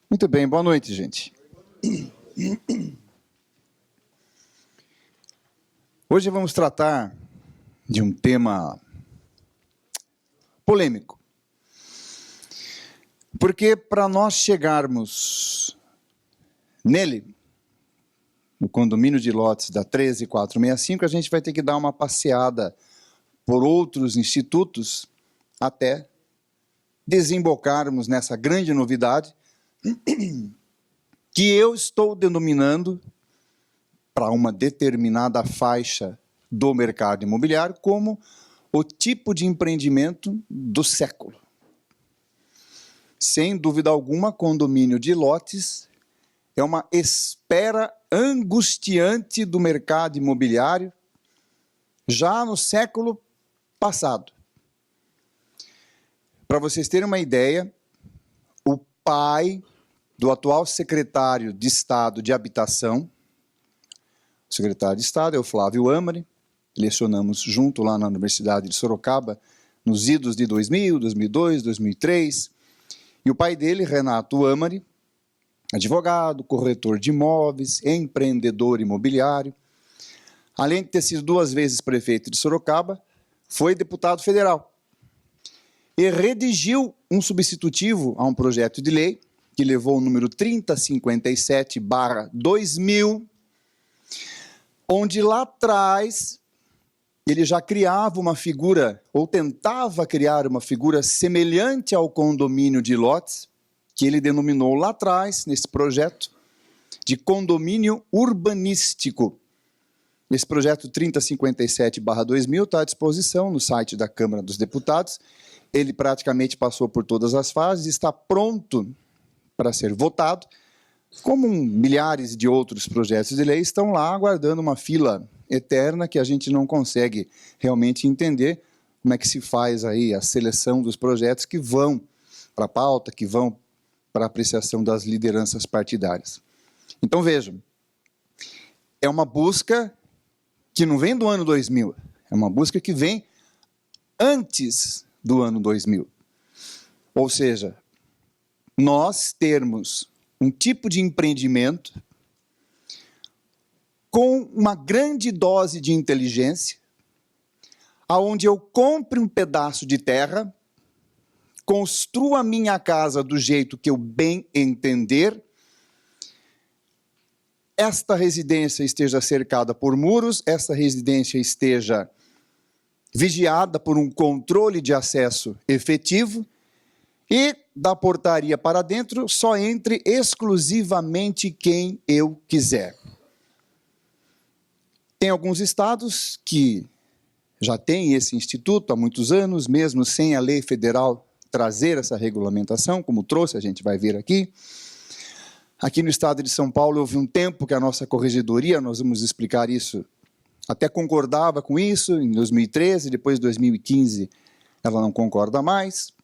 Muito bem, boa noite, gente. Hoje vamos tratar de um tema polêmico. Porque para nós chegarmos nele, no condomínio de lotes da 13465, a gente vai ter que dar uma passeada por outros institutos até desembocarmos nessa grande novidade que eu estou denominando para uma determinada faixa do mercado imobiliário como o tipo de empreendimento do século. Sem dúvida alguma, condomínio de lotes é uma espera angustiante do mercado imobiliário já no século passado. Para vocês terem uma ideia, o pai do atual secretário de Estado de Habitação, o secretário de Estado é o Flávio Amari, lecionamos junto lá na Universidade de Sorocaba, nos idos de 2000, 2002, 2003, e o pai dele, Renato Amari, advogado, corretor de imóveis, empreendedor imobiliário, além de ter sido 2 vezes prefeito de Sorocaba, foi deputado federal e redigiu um substitutivo a um projeto de lei que levou o número 3057/2000, onde lá atrás ele já criava uma figura, ou tentava criar uma figura semelhante ao condomínio de lotes, que ele denominou lá atrás, nesse projeto, de condomínio urbanístico. Esse projeto 3057/2000 está à disposição no site da Câmara dos Deputados. Ele praticamente passou por todas as fases, está pronto para ser votado, como milhares de outros projetos de lei estão lá aguardando uma fila eterna que a gente não consegue realmente entender como é que se faz aí a seleção dos projetos que vão para a pauta, que vão para a apreciação das lideranças partidárias. Então vejam, é uma busca que não vem do ano 2000, é uma busca que vem antes do ano 2000. Ou seja, nós termos um tipo de empreendimento com uma grande dose de inteligência, aonde eu compre um pedaço de terra, construa a minha casa do jeito que eu bem entender, esta residência esteja cercada por muros, esta residência esteja vigiada por um controle de acesso efetivo, e da portaria para dentro só entre exclusivamente quem eu quiser. Tem alguns estados que já têm esse instituto há muitos anos, mesmo sem a lei federal trazer essa regulamentação, como trouxe, a gente vai ver aqui. Aqui no estado de São Paulo houve um tempo que a nossa corregedoria, nós vamos explicar isso, até concordava com isso, em 2013, depois de 2015 ela não concorda mais.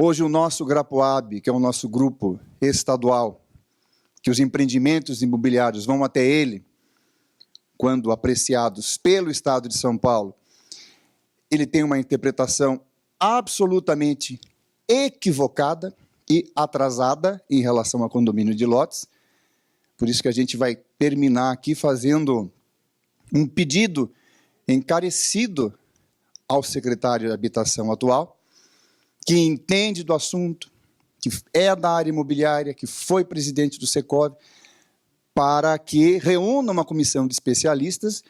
Hoje o nosso Grapoab, que é o nosso grupo estadual, que os empreendimentos imobiliários vão até ele, quando apreciados pelo Estado de São Paulo, ele tem uma interpretação absolutamente equivocada e atrasada em relação ao condomínio de lotes. Por isso que a gente vai terminar aqui fazendo um pedido encarecido ao secretário de Habitação atual, que entende do assunto, que é da área imobiliária, que foi presidente do Secov, para que reúna uma comissão de especialistas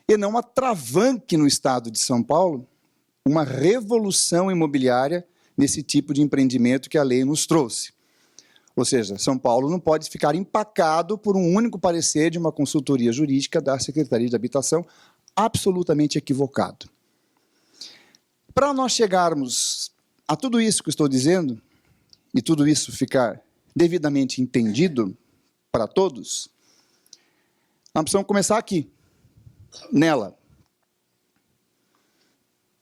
e não atravanque no estado de São Paulo uma revolução imobiliária nesse tipo de empreendimento que a lei nos trouxe. Ou seja, São Paulo não pode ficar empacado por um único parecer de uma consultoria jurídica da Secretaria de Habitação, absolutamente equivocado. Para nós chegarmos a tudo isso que eu estou dizendo, e tudo isso ficar devidamente entendido para todos, nós precisamos começar aqui, nela,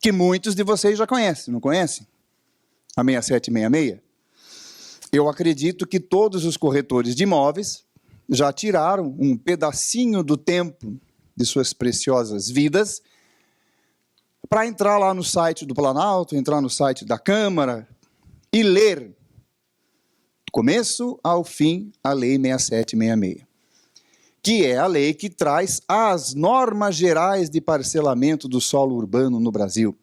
que muitos de vocês já conhecem, não conhecem? A 6766. Eu acredito que todos os corretores de imóveis já tiraram um pedacinho do tempo de suas preciosas vidas para entrar lá no site do Planalto, entrar no site da Câmara e ler começo ao fim, a Lei 6766, que é a lei que traz as normas gerais de parcelamento do solo urbano no Brasil.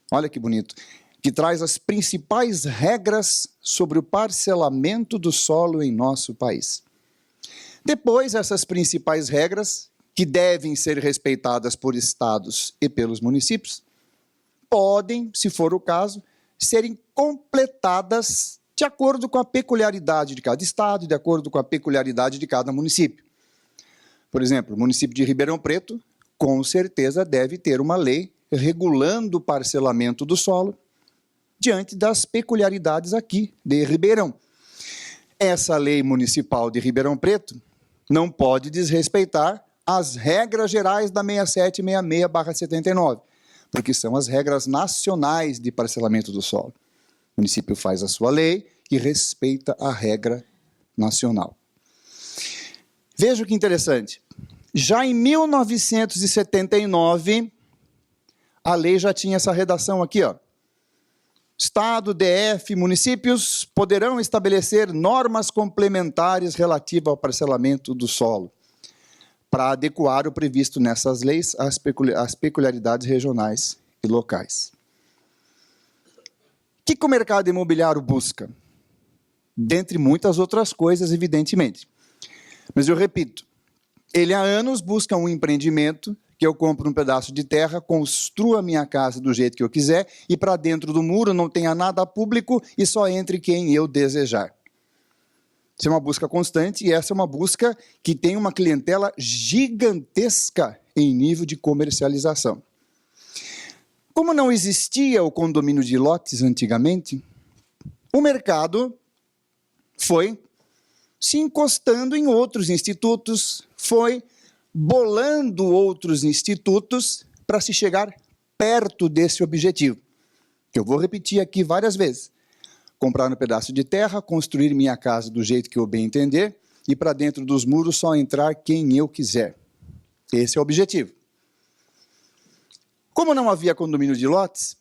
Olha que bonito. Que traz as principais regras sobre o parcelamento do solo em nosso país. Depois, essas principais regras, que devem ser respeitadas por estados e pelos municípios, podem, se for o caso, serem completadas de acordo com a peculiaridade de cada estado, de acordo com a peculiaridade de cada município. Por exemplo, o município de Ribeirão Preto, com certeza, deve ter uma lei regulando o parcelamento do solo diante das peculiaridades aqui de Ribeirão. Essa lei municipal de Ribeirão Preto não pode desrespeitar as regras gerais da 6766/79, porque são as regras nacionais de parcelamento do solo. O município faz a sua lei e respeita a regra nacional. Veja que interessante. Já em 1979, a lei já tinha essa redação aqui, ó. Estado, DF, municípios poderão estabelecer normas complementares relativas ao parcelamento do solo, para adequar o previsto nessas leis às peculiaridades regionais e locais. O que o mercado imobiliário busca? Dentre muitas outras coisas, evidentemente. Mas eu repito, ele há anos busca um empreendimento que eu compro um pedaço de terra, construa a minha casa do jeito que eu quiser e para dentro do muro não tenha nada público e só entre quem eu desejar. Isso é uma busca constante e essa é uma busca que tem uma clientela gigantesca em nível de comercialização. Como não existia o condomínio de lotes antigamente, o mercado foi se encostando em outros institutos, foi bolando outros institutos para se chegar perto desse objetivo. Eu vou repetir aqui várias vezes. Comprar um pedaço de terra, construir minha casa do jeito que eu bem entender e para dentro dos muros só entrar quem eu quiser. Esse é o objetivo. Como não havia condomínio de lotes,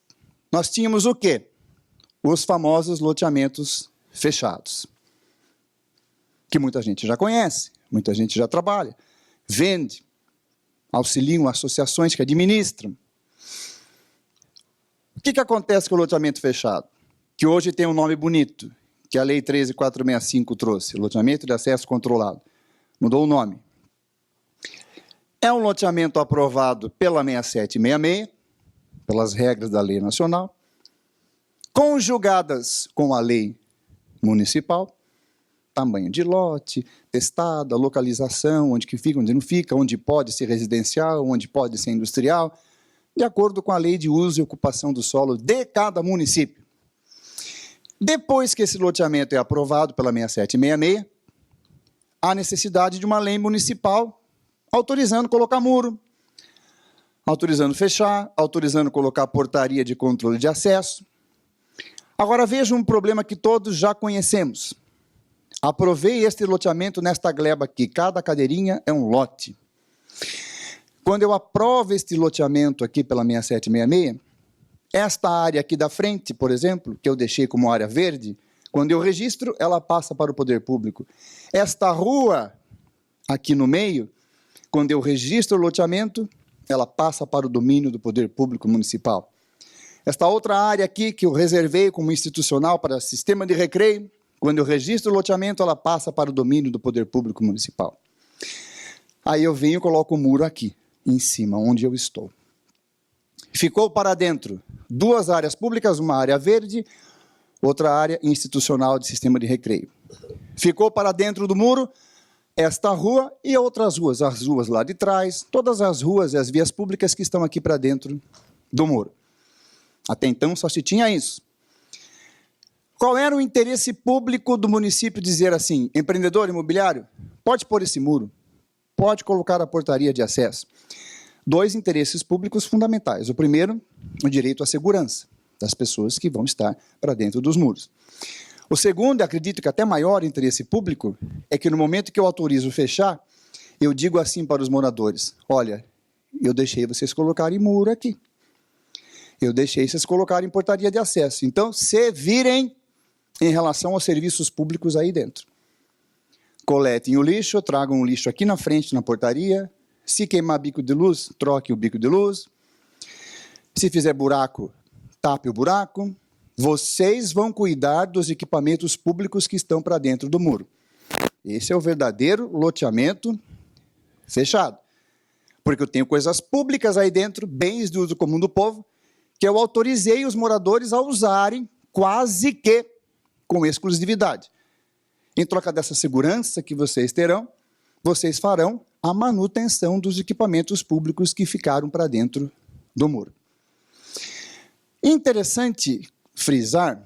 nós tínhamos o quê? Os famosos loteamentos fechados, que muita gente já conhece, muita gente já trabalha, vende, auxiliam associações que administram. O que acontece com o loteamento fechado? Que hoje tem um nome bonito, que a Lei 13.465 trouxe, loteamento de acesso controlado. Mudou o nome. É um loteamento aprovado pela 6766, pelas regras da lei nacional, conjugadas com a lei municipal, tamanho de lote, testada, localização, onde que fica, onde não fica, onde pode ser residencial, onde pode ser industrial, de acordo com a lei de uso e ocupação do solo de cada município. Depois que esse loteamento é aprovado pela 6766, há necessidade de uma lei municipal autorizando colocar muro, autorizando fechar, autorizando colocar portaria de controle de acesso. Agora veja um problema que todos já conhecemos. Aprovei este loteamento nesta gleba aqui, cada cadeirinha é um lote. Quando eu aprovo este loteamento aqui pela 6766, esta área aqui da frente, por exemplo, que eu deixei como área verde, quando eu registro, ela passa para o poder público. Esta rua aqui no meio, quando eu registro o loteamento, ela passa para o domínio do poder público municipal. Esta outra área aqui, que eu reservei como institucional para sistema de recreio, quando eu registro o loteamento, ela passa para o domínio do poder público municipal. Aí eu venho e coloco o muro aqui, em cima, onde eu estou. Ficou para dentro duas áreas públicas, uma área verde, outra área institucional de sistema de recreio. Ficou para dentro do muro esta rua e outras ruas, as ruas lá de trás, todas as ruas e as vias públicas que estão aqui para dentro do muro. Até então só se tinha isso. Qual era o interesse público do município dizer assim, empreendedor imobiliário, pode pôr esse muro, pode colocar a portaria de acesso. Dois interesses públicos fundamentais. O primeiro, o direito à segurança das pessoas que vão estar para dentro dos muros. O segundo, acredito que até maior interesse público, é que no momento que eu autorizo fechar, eu digo assim para os moradores, olha, eu deixei vocês colocarem muro aqui. Eu deixei vocês colocarem portaria de acesso. Então, se virem, em relação aos serviços públicos aí dentro. Coletem o lixo, tragam o lixo aqui na frente, na portaria. Se queimar bico de luz, troque o bico de luz. Se fizer buraco, tape o buraco. Vocês vão cuidar dos equipamentos públicos que estão para dentro do muro. Esse é o verdadeiro loteamento fechado. Porque eu tenho coisas públicas aí dentro, bens de uso comum do povo, que eu autorizei os moradores a usarem quase que com exclusividade. Em troca dessa segurança que vocês terão, vocês farão a manutenção dos equipamentos públicos que ficaram para dentro do muro. Interessante frisar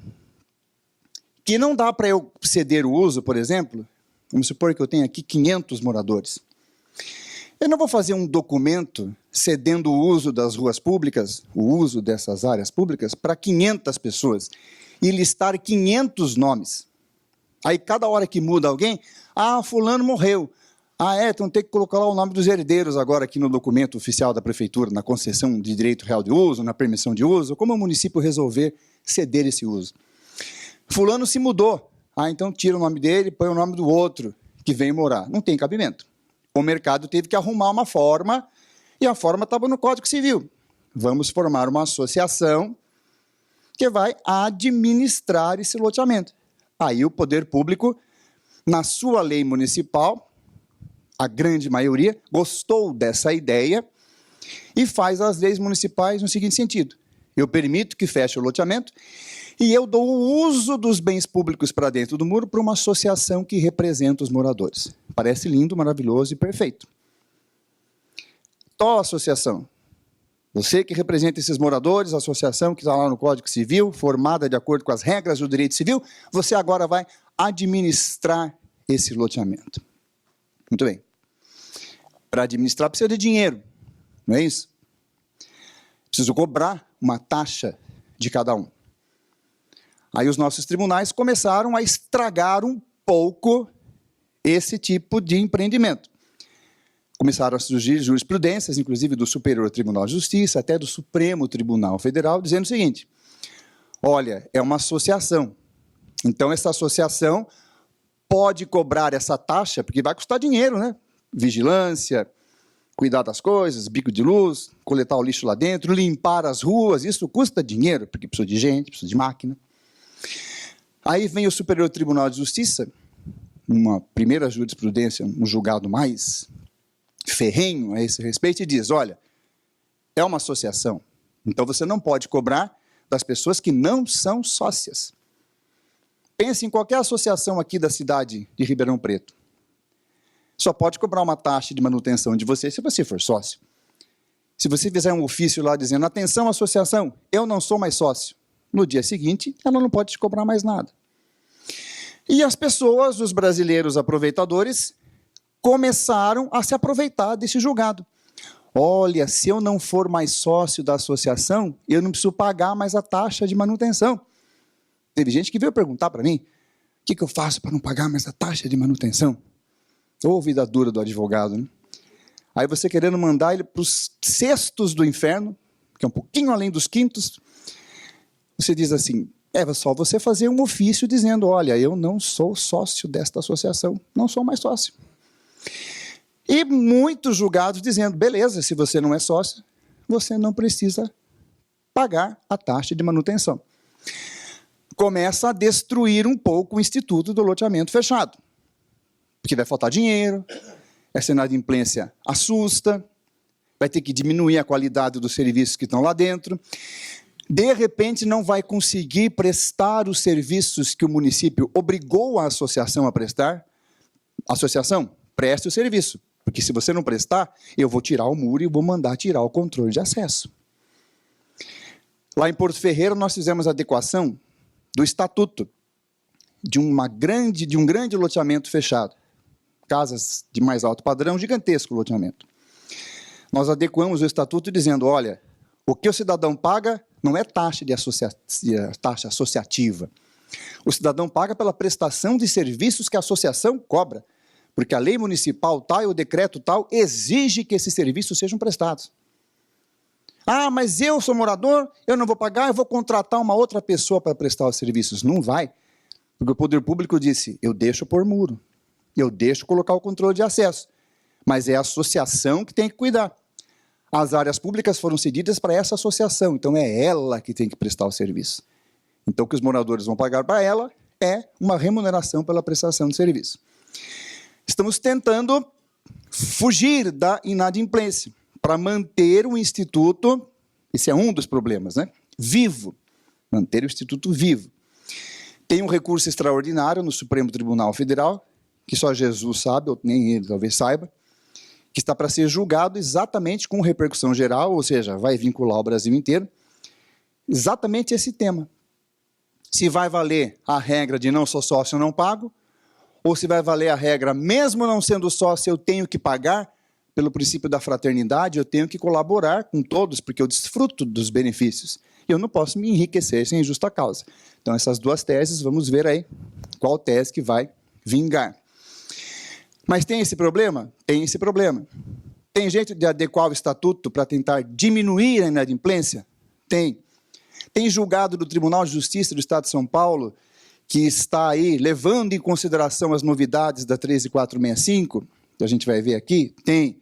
que não dá para eu ceder o uso, por exemplo, vamos supor que eu tenho aqui 500 moradores. Eu não vou fazer um documento cedendo o uso das ruas públicas, o uso dessas áreas públicas, para 500 pessoas e listar 500 nomes. Aí, cada hora que muda alguém, fulano morreu. Então tem que colocar lá o nome dos herdeiros agora aqui no documento oficial da prefeitura, na concessão de direito real de uso, na permissão de uso, como o município resolver ceder esse uso. Fulano se mudou. Então tira o nome dele, põe o nome do outro que vem morar. Não tem cabimento. O mercado teve que arrumar uma forma, e a forma estava no Código Civil. Vamos formar uma associação que vai administrar esse loteamento. Aí o poder público, na sua lei municipal, a grande maioria, gostou dessa ideia e faz as leis municipais no seguinte sentido: eu permito que feche o loteamento e eu dou o uso dos bens públicos para dentro do muro para uma associação que representa os moradores. Parece lindo, maravilhoso e perfeito. Qual associação? Você que representa esses moradores, a associação que está lá no Código Civil, formada de acordo com as regras do direito civil, você agora vai administrar esse loteamento. Muito bem. Para administrar precisa de dinheiro, não é isso? Preciso cobrar uma taxa de cada um. Aí os nossos tribunais começaram a estragar um pouco esse tipo de empreendimento. Começaram a surgir jurisprudências, inclusive do Superior Tribunal de Justiça, até do Supremo Tribunal Federal, dizendo o seguinte: olha, é uma associação. Então, essa associação pode cobrar essa taxa, porque vai custar dinheiro, né? Vigilância, cuidar das coisas, bico de luz, coletar o lixo lá dentro, limpar as ruas, isso custa dinheiro, porque precisa de gente, precisa de máquina. Aí vem o Superior Tribunal de Justiça, uma primeira jurisprudência, um julgado mais ferrenho a esse respeito, e diz: olha, é uma associação, então você não pode cobrar das pessoas que não são sócias. Pense em qualquer associação aqui da cidade de Ribeirão Preto. Só pode cobrar uma taxa de manutenção de você se você for sócio. Se você fizer um ofício lá dizendo: atenção, associação, eu não sou mais sócio, no dia seguinte, ela não pode te cobrar mais nada. E as pessoas, os brasileiros aproveitadores, começaram a se aproveitar desse julgado. Olha, se eu não for mais sócio da associação, eu não preciso pagar mais a taxa de manutenção. Teve gente que veio perguntar para mim: o que eu faço para não pagar mais a taxa de manutenção? Ô, vida dura do advogado, né? Aí você querendo mandar ele para os sextos do inferno, que é um pouquinho além dos quintos, você diz assim: é só você fazer um ofício dizendo: olha, eu não sou sócio desta associação, não sou mais sócio. E muitos julgados dizendo: beleza, se você não é sócio, você não precisa pagar a taxa de manutenção. Começa a destruir um pouco o instituto do loteamento fechado, porque vai faltar dinheiro, essa inadimplência assusta, vai ter que diminuir a qualidade dos serviços que estão lá dentro, de repente não vai conseguir prestar os serviços que o município obrigou a associação a prestar. Associação, preste o serviço, porque se você não prestar, eu vou tirar o muro e vou mandar tirar o controle de acesso. Lá em Porto Ferreira nós fizemos a adequação do estatuto de um grande loteamento fechado. Casas de mais alto padrão, gigantesco loteamento. Nós adequamos o estatuto dizendo: olha, o que o cidadão paga não é taxa taxa associativa. O cidadão paga pela prestação de serviços que a associação cobra, porque a lei municipal tal e o decreto tal exige que esses serviços sejam prestados. Mas eu sou morador, eu não vou pagar, eu vou contratar uma outra pessoa para prestar os serviços. Não vai. Porque o poder público disse, eu deixo pôr muro, eu deixo colocar o controle de acesso, mas é a associação que tem que cuidar. As áreas públicas foram cedidas para essa associação, então é ela que tem que prestar o serviço. Então o que os moradores vão pagar para ela é uma remuneração pela prestação de serviço. Estamos tentando fugir da inadimplência, para manter o Instituto, esse é um dos problemas, né? Vivo, manter o Instituto vivo. Tem um recurso extraordinário no Supremo Tribunal Federal, que só Jesus sabe, ou nem ele talvez saiba, que está para ser julgado exatamente com repercussão geral, ou seja, vai vincular o Brasil inteiro, exatamente esse tema. Se vai valer a regra de não sou sócio, eu não pago, ou se vai valer a regra, mesmo não sendo sócio, eu tenho que pagar, pelo princípio da fraternidade, eu tenho que colaborar com todos, porque eu desfruto dos benefícios. E eu não posso me enriquecer sem justa causa. Então, essas duas teses, vamos ver aí qual tese que vai vingar. Mas tem esse problema? Tem esse problema. Tem jeito de adequar o estatuto para tentar diminuir a inadimplência? Tem. Tem julgado do Tribunal de Justiça do Estado de São Paulo, que está aí levando em consideração as novidades da 13465, que a gente vai ver aqui? Tem.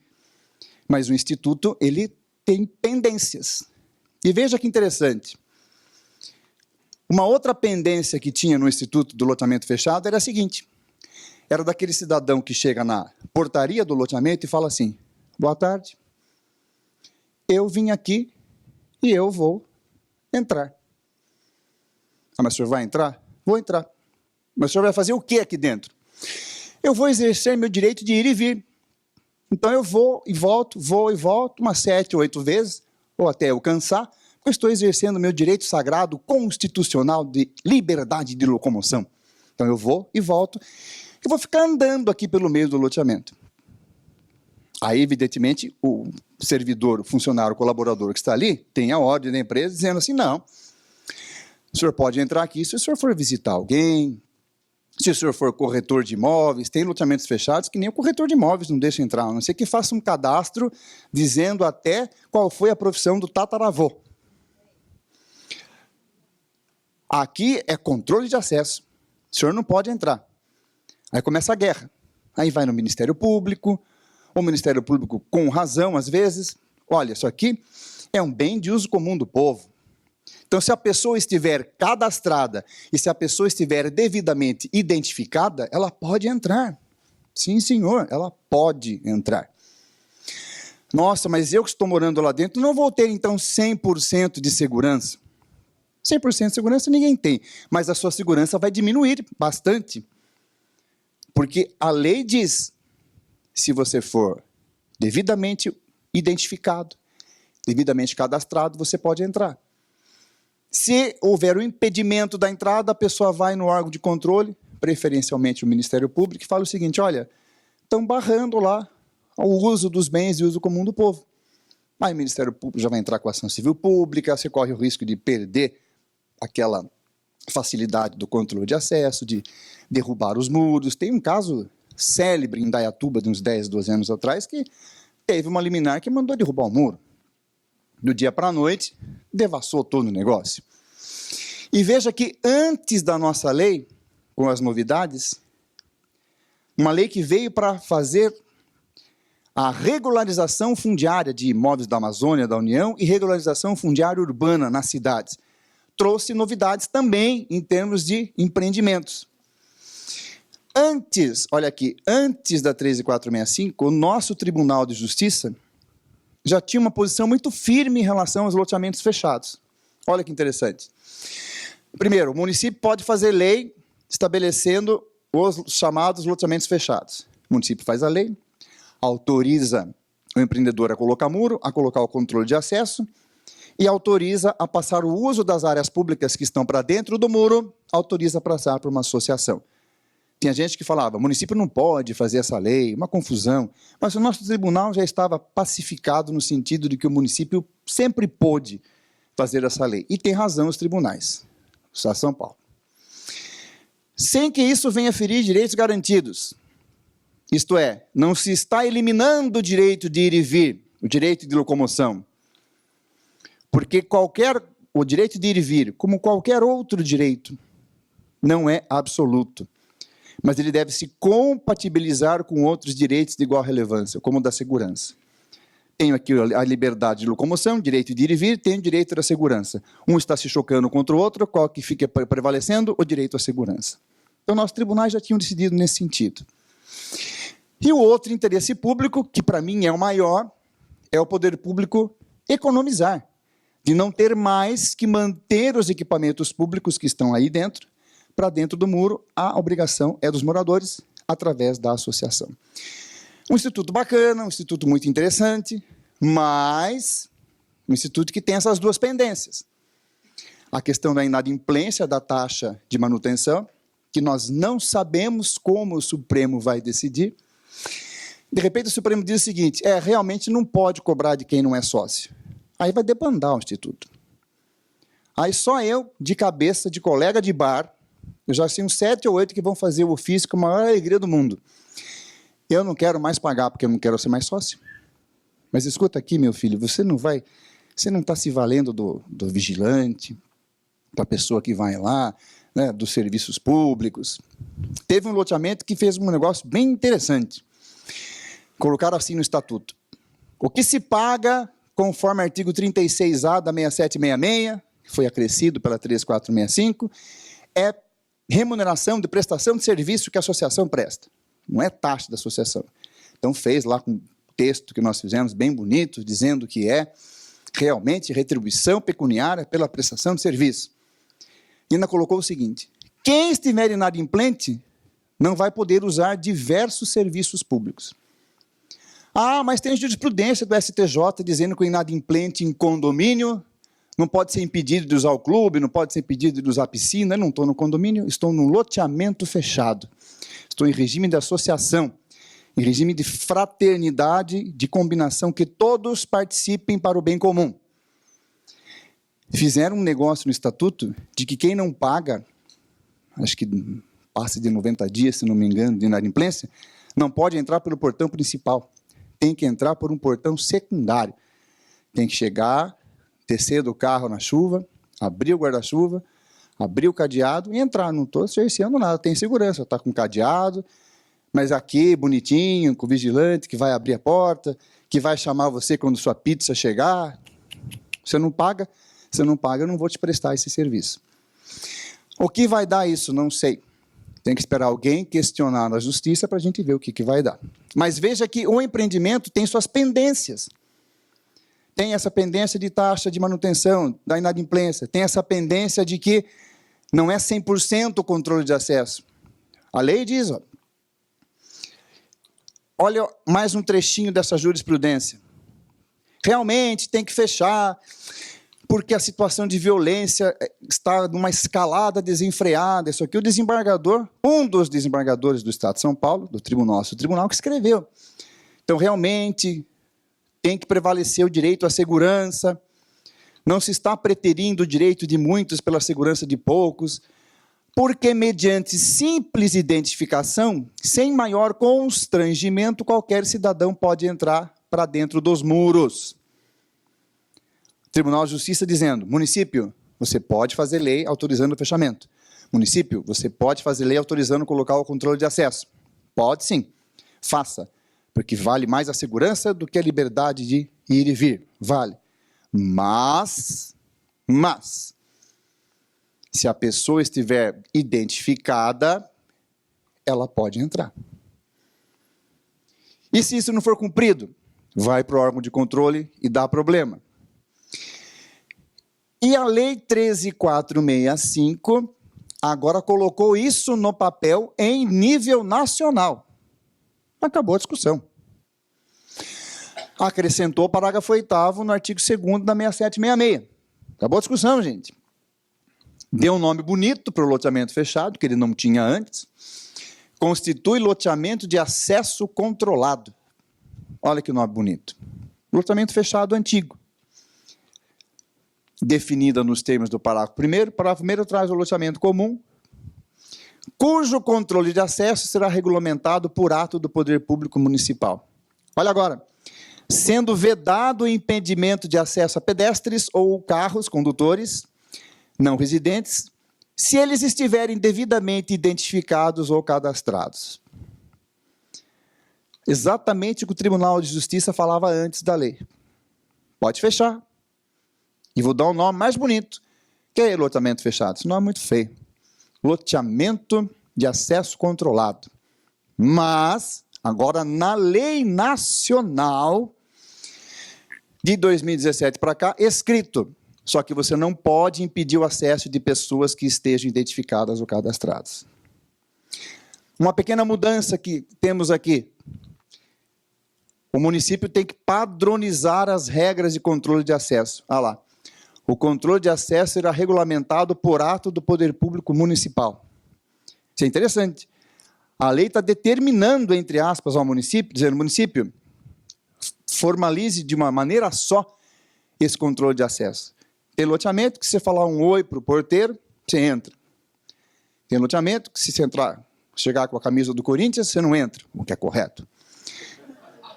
Mas o Instituto, ele tem pendências. E veja que interessante. Uma outra pendência que tinha no Instituto do Loteamento Fechado era a seguinte. Era daquele cidadão que chega na portaria do loteamento e fala assim, boa tarde, eu vim aqui e eu vou entrar. Ah, mas o senhor vai entrar? Vou entrar. Mas o senhor vai fazer o que aqui dentro? Eu vou exercer meu direito de ir e vir. Então eu vou e volto umas 7 ou 8 vezes, ou até eu cansar, porque eu estou exercendo meu direito sagrado constitucional de liberdade de locomoção. Então eu vou e volto, eu vou ficar andando aqui pelo meio do loteamento. Aí, evidentemente, o servidor, o funcionário, o colaborador que está ali, tem a ordem da empresa dizendo assim, não, o senhor pode entrar aqui se o senhor for visitar alguém, se o senhor for corretor de imóveis, tem loteamentos fechados que nem o corretor de imóveis não deixa entrar, a não ser que faça um cadastro dizendo até qual foi a profissão do tataravô. Aqui é controle de acesso. O senhor não pode entrar. Aí começa a guerra. Aí vai no Ministério Público, o Ministério Público com razão, às vezes. Olha, isso aqui é um bem de uso comum do povo. Então, se a pessoa estiver cadastrada e se a pessoa estiver devidamente identificada, ela pode entrar. Sim, senhor, ela pode entrar. Nossa, mas eu que estou morando lá dentro não vou ter, então, 100% de segurança. 100% de segurança ninguém tem, mas a sua segurança vai diminuir bastante. Porque a lei diz, se você for devidamente identificado, devidamente cadastrado, você pode entrar. Se houver um impedimento da entrada, a pessoa vai no órgão de controle, preferencialmente o Ministério Público, e fala o seguinte, olha, estão barrando lá o uso dos bens e uso comum do povo. Aí o Ministério Público já vai entrar com a ação civil pública, você corre o risco de perder aquela facilidade do controle de acesso, de derrubar os muros. Tem um caso célebre em Indaiatuba, de uns 10, 12 anos atrás, que teve uma liminar que mandou derrubar o muro. Do dia para a noite, devassou todo o negócio. E veja que antes da nossa lei, com as novidades, uma lei que veio para fazer a regularização fundiária de imóveis da Amazônia, da União, e regularização fundiária urbana nas cidades. Trouxe novidades também em termos de empreendimentos. Antes, olha aqui, antes da 13465, o nosso Tribunal de Justiça já tinha uma posição muito firme em relação aos loteamentos fechados. Olha que interessante. Primeiro, o município pode fazer lei estabelecendo os chamados loteamentos fechados. O município faz a lei, autoriza o empreendedor a colocar muro, a colocar o controle de acesso e autoriza a passar o uso das áreas públicas que estão para dentro do muro, autoriza a passar por uma associação. Tinha gente que falava, o município não pode fazer essa lei, uma confusão. Mas o nosso tribunal já estava pacificado no sentido de que o município sempre pôde fazer essa lei. E tem razão os tribunais, o Estado de São Paulo. Sem que isso venha ferir direitos garantidos. Isto é, não se está eliminando o direito de ir e vir, o direito de locomoção. Porque o direito de ir e vir, como qualquer outro direito, não é absoluto, mas ele deve se compatibilizar com outros direitos de igual relevância, como o da segurança. Tenho aqui a liberdade de locomoção, direito de ir e vir, tenho o direito da segurança. Um está se chocando contra o outro, qual que fica prevalecendo? O direito à segurança. Então, nossos tribunais já tinham decidido nesse sentido. E o outro interesse público, que para mim é o maior, é o poder público economizar, de não ter mais que manter os equipamentos públicos que estão aí dentro, para dentro do muro, a obrigação é dos moradores, através da associação. Um instituto bacana, um instituto muito interessante, mas um instituto que tem essas duas pendências. A questão da inadimplência da taxa de manutenção, que nós não sabemos como o Supremo vai decidir. De repente, o Supremo diz o seguinte, realmente não pode cobrar de quem não é sócio. Aí vai debandar o instituto. Aí só eu, de cabeça, de colega de bar, eu já sei uns 7 ou 8 que vão fazer o ofício com a maior alegria do mundo. Eu não quero mais pagar, porque eu não quero ser mais sócio. Mas escuta aqui, meu filho, você não está se valendo do vigilante, da pessoa que vai lá, né, dos serviços públicos. Teve um loteamento que fez um negócio bem interessante. Colocaram assim no estatuto. O que se paga, conforme artigo 36A da 6766, que foi acrescido pela 3465, é remuneração de prestação de serviço que a associação presta. Não é taxa da associação. Então, fez lá com um texto que nós fizemos, bem bonito, dizendo que é realmente retribuição pecuniária pela prestação de serviço. E ainda colocou o seguinte, quem estiver inadimplente não vai poder usar diversos serviços públicos. Ah, mas tem jurisprudência do STJ dizendo que o inadimplente em condomínio não pode ser impedido de usar o clube, não pode ser impedido de usar a piscina. Eu não estou no condomínio, estou num loteamento fechado. Estou em regime de associação, em regime de fraternidade, de combinação, que todos participem para o bem comum. Fizeram um negócio no estatuto de que quem não paga, acho que passa de 90 dias, se não me engano, de inadimplência, não pode entrar pelo portão principal. Tem que entrar por um portão secundário. Tem que chegar, descer do carro na chuva, abrir o guarda-chuva, abrir o cadeado e entrar. Não estou cerceando nada, tem segurança, está com cadeado, mas aqui, bonitinho, com o vigilante que vai abrir a porta, que vai chamar você quando sua pizza chegar. Você não paga, eu não vou te prestar esse serviço. O que vai dar isso? Não sei. Tem que esperar alguém questionar na justiça para a gente ver o que vai dar. Mas veja que o empreendimento tem suas pendências. Tem essa pendência de taxa de manutenção, da inadimplência. Tem essa pendência de que não é 100% o controle de acesso. A lei diz, olha mais um trechinho dessa jurisprudência. Realmente tem que fechar, porque a situação de violência está numa escalada desenfreada. Isso aqui o desembargador, um dos desembargadores do Estado de São Paulo, do nosso tribunal, que escreveu. Então, realmente, tem que prevalecer o direito à segurança. Não se está preterindo o direito de muitos pela segurança de poucos, porque, mediante simples identificação, sem maior constrangimento, qualquer cidadão pode entrar para dentro dos muros. Tribunal de Justiça dizendo, município, você pode fazer lei autorizando o fechamento. Município, você pode fazer lei autorizando colocar o controle de acesso. Pode sim, faça, porque vale mais a segurança do que a liberdade de ir e vir, vale. Mas, se a pessoa estiver identificada, ela pode entrar. E se isso não for cumprido, vai para o órgão de controle e dá problema. E a Lei 13.465 agora colocou isso no papel em nível nacional. Acabou a discussão. Acrescentou o parágrafo 8º no artigo 2º da 6766. Acabou a discussão, gente. Deu um nome bonito para o loteamento fechado, que ele não tinha antes. Constitui loteamento de acesso controlado. Olha que nome bonito. Loteamento fechado antigo. Definida nos termos do parágrafo 1º. O parágrafo 1º traz o loteamento comum, cujo controle de acesso será regulamentado por ato do poder público municipal. Olha agora. Sendo vedado o impedimento de acesso a pedestres ou carros condutores não residentes, se eles estiverem devidamente identificados ou cadastrados. Exatamente o que o Tribunal de Justiça falava antes da lei. Pode fechar. E vou dar um nome mais bonito. Que é loteamento fechado? Esse nome é muito feio. Loteamento de acesso controlado. Mas, agora, na lei nacional de 2017 para cá, escrito. Só que você não pode impedir o acesso de pessoas que estejam identificadas ou cadastradas. Uma pequena mudança que temos aqui. O município tem que padronizar as regras de controle de acesso. Ah lá. O controle de acesso será regulamentado por ato do poder público municipal. Isso é interessante. A lei está determinando, entre aspas, ao município, dizendo, município, formalize de uma maneira só esse controle de acesso. Tem loteamento que se você falar um oi para o porteiro, você entra. Tem loteamento que se você entrar, chegar com a camisa do Corinthians, você não entra, o que é correto.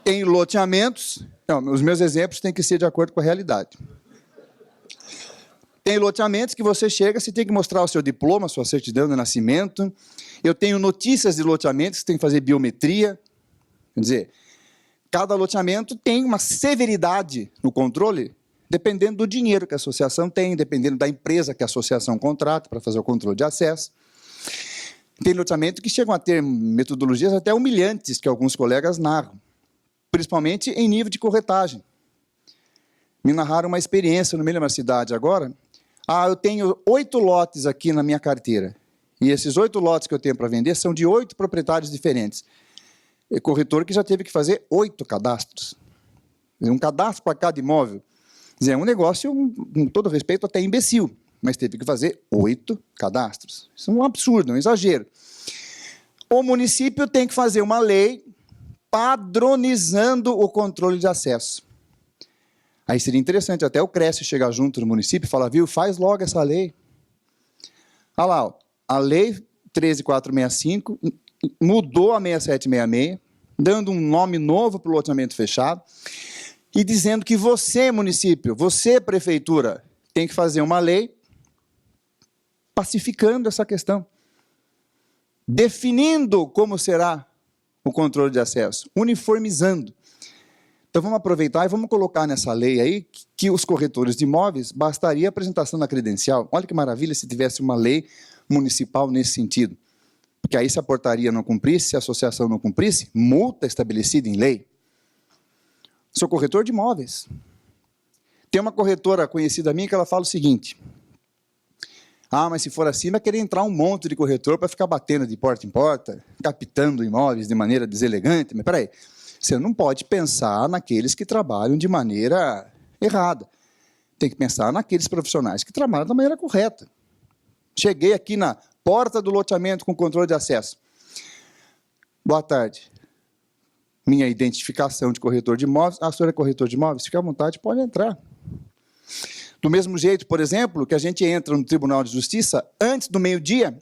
Tem loteamentos, não, os meus exemplos têm que ser de acordo com a realidade. Tem loteamentos que você chega, você tem que mostrar o seu diploma, a sua certidão de nascimento. Eu tenho notícias de loteamentos que tem que fazer biometria. Quer dizer, cada loteamento tem uma severidade no controle, dependendo do dinheiro que a associação tem, dependendo da empresa que a associação contrata para fazer o controle de acesso. Tem loteamento que chegam a ter metodologias até humilhantes, que alguns colegas narram, principalmente em nível de corretagem. Me narraram uma experiência no meio de uma cidade agora. Eu tenho 8 lotes aqui na minha carteira. E esses 8 lotes que eu tenho para vender são de 8 proprietários diferentes. É corretor que já teve que fazer 8 cadastros. Um cadastro para cada imóvel. Quer dizer, é um negócio, com todo respeito, até imbecil. Mas teve que fazer 8 cadastros. Isso é um absurdo, um exagero. O município tem que fazer uma lei padronizando o controle de acesso. Aí seria interessante até o CRES chegar junto no município e falar, viu, faz logo essa lei. Olha lá, ó, a lei 13.465 mudou a 6766, dando um nome novo para o loteamento fechado, e dizendo que você, município, você, prefeitura, tem que fazer uma lei pacificando essa questão, definindo como será o controle de acesso, uniformizando. Então, vamos aproveitar e vamos colocar nessa lei aí que os corretores de imóveis bastaria a apresentação da credencial. Olha que maravilha se tivesse uma lei municipal nesse sentido. Porque aí, se a portaria não cumprisse, se a associação não cumprisse, multa estabelecida em lei. Sou corretor de imóveis. Tem uma corretora conhecida minha que ela fala o seguinte, mas se for assim, vai querer entrar um monte de corretor para ficar batendo de porta em porta, captando imóveis de maneira deselegante. Mas, peraí, você não pode pensar naqueles que trabalham de maneira errada. Tem que pensar naqueles profissionais que trabalham da maneira correta. Cheguei aqui na porta do loteamento com controle de acesso. Boa tarde. Minha identificação de corretor de imóveis. A senhora é corretor de imóveis? Fique à vontade, pode entrar. Do mesmo jeito, por exemplo, que a gente entra no Tribunal de Justiça antes do meio-dia,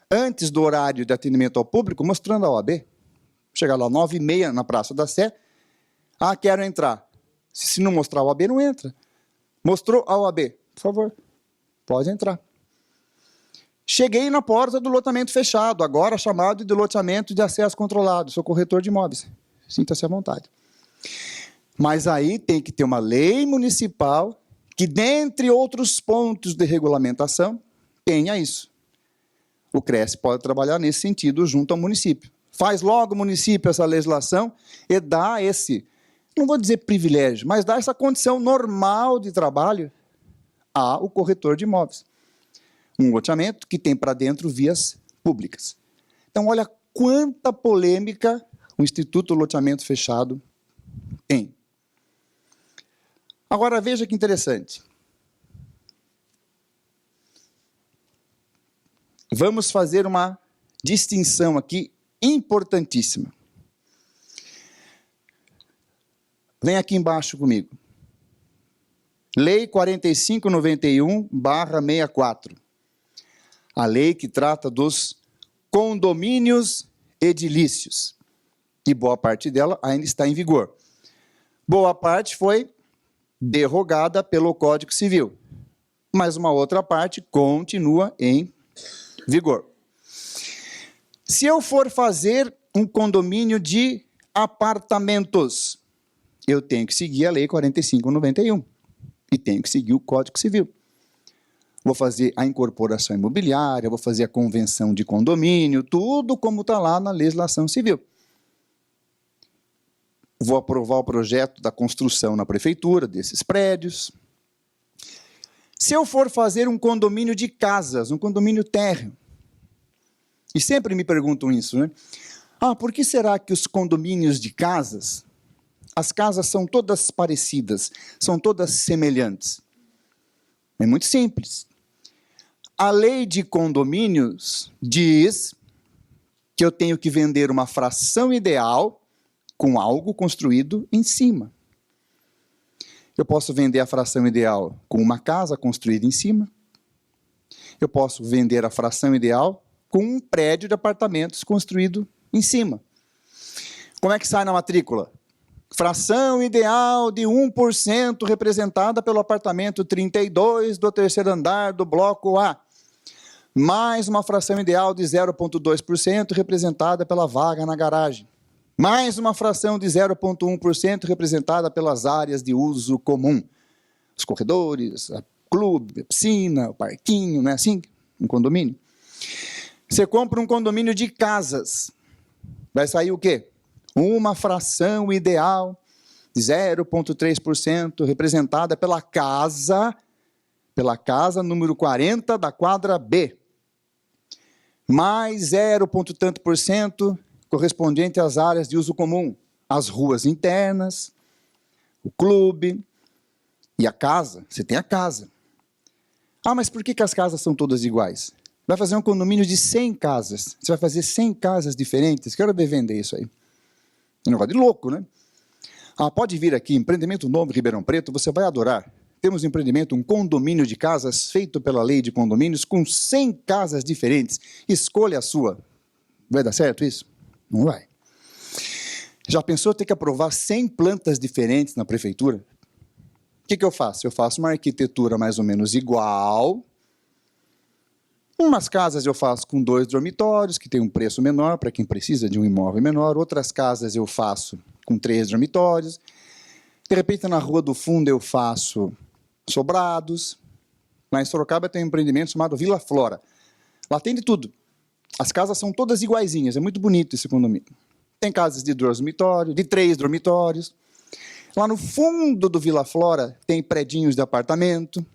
antes do horário de atendimento ao público, mostrando a OAB. Chegar lá 9h30 na Praça da Sé. Quero entrar. Se não mostrar a OAB, não entra. Mostrou a OAB. Por favor, pode entrar. Cheguei na porta do loteamento fechado, agora chamado de loteamento de acesso controlado. Sou corretor de imóveis. Sinta-se à vontade. Mas aí tem que ter uma lei municipal que, dentre outros pontos de regulamentação, tenha isso. O CRES pode trabalhar nesse sentido junto ao município. Faz logo o município essa legislação e dá esse, não vou dizer privilégio, mas dá essa condição normal de trabalho ao corretor de imóveis. Um loteamento que tem para dentro vias públicas. Então, olha quanta polêmica o Instituto Loteamento Fechado tem. Agora, veja que interessante. Vamos fazer uma distinção aqui importantíssima. Vem aqui embaixo comigo. Lei 4591/64. A lei que trata dos condomínios edilícios. E boa parte dela ainda está em vigor. Boa parte foi derrogada pelo Código Civil. mas uma outra parte continua em vigor. Se eu for fazer um condomínio de apartamentos, eu tenho que seguir a Lei 4591 e tenho que seguir o Código Civil. Vou fazer a incorporação imobiliária, vou fazer a convenção de condomínio, tudo como está lá na legislação civil. Vou aprovar o projeto da construção na prefeitura desses prédios. Se eu for fazer um condomínio de casas, um condomínio térreo, e sempre me perguntam isso, né? Por que será que os condomínios de casas, as casas são todas parecidas, são todas semelhantes? É muito simples. A lei de condomínios diz que eu tenho que vender uma fração ideal com algo construído em cima. Eu posso vender a fração ideal com uma casa construída em cima. Eu posso vender a fração ideal com um prédio de apartamentos construído em cima. Como é que sai na matrícula? Fração ideal de 1% representada pelo apartamento 32 do terceiro andar do bloco A, mais uma fração ideal de 0,2% representada pela vaga na garagem, mais uma fração de 0,1% representada pelas áreas de uso comum, os corredores, o clube, a piscina, o parquinho, não é assim? Um condomínio. Você compra um condomínio de casas, vai sair o quê? Uma fração ideal de 0,3% representada pela casa número 40 da quadra B, mais 0, tanto por cento correspondente às áreas de uso comum, as ruas internas, o clube e a casa. Você tem a casa. Mas por que as casas são todas iguais? Vai fazer um condomínio de 100 casas. Você vai fazer 100 casas diferentes. Quero ver vender isso aí. É um negócio de louco, né? Pode vir aqui, empreendimento novo em Ribeirão Preto, você vai adorar. Temos um empreendimento, um condomínio de casas feito pela lei de condomínios com 100 casas diferentes. Escolha a sua. Vai dar certo isso? Não vai. Já pensou ter que aprovar 100 plantas diferentes na prefeitura? O que eu faço? Eu faço uma arquitetura mais ou menos igual. Umas casas eu faço com 2 dormitórios, que tem um preço menor para quem precisa de um imóvel menor. Outras casas eu faço com 3 dormitórios. De repente, na Rua do Fundo, eu faço sobrados. Lá em Sorocaba tem um empreendimento chamado Vila Flora. Lá tem de tudo. As casas são todas iguaizinhas. É muito bonito esse condomínio. Tem casas de 2 dormitórios, de 3 dormitórios. Lá no fundo do Vila Flora tem predinhos de apartamento.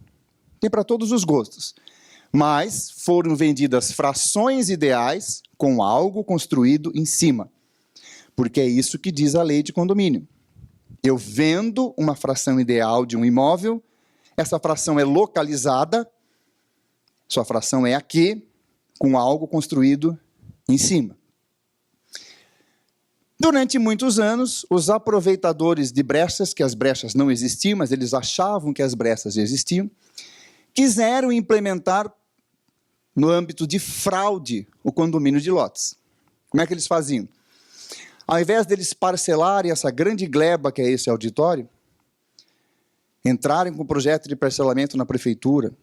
Tem para todos os gostos. Mas foram vendidas frações ideais com algo construído em cima. Porque é isso que diz a lei de condomínio. Eu vendo uma fração ideal de um imóvel, essa fração é localizada, sua fração é aqui, com algo construído em cima. Durante muitos anos, os aproveitadores de brechas, que as brechas não existiam, mas eles achavam que as brechas existiam, quiseram implementar no âmbito de fraude o condomínio de lotes. Como é que eles faziam? Ao invés deles parcelarem essa grande gleba que é esse auditório, entrarem com o projeto de parcelamento na prefeitura,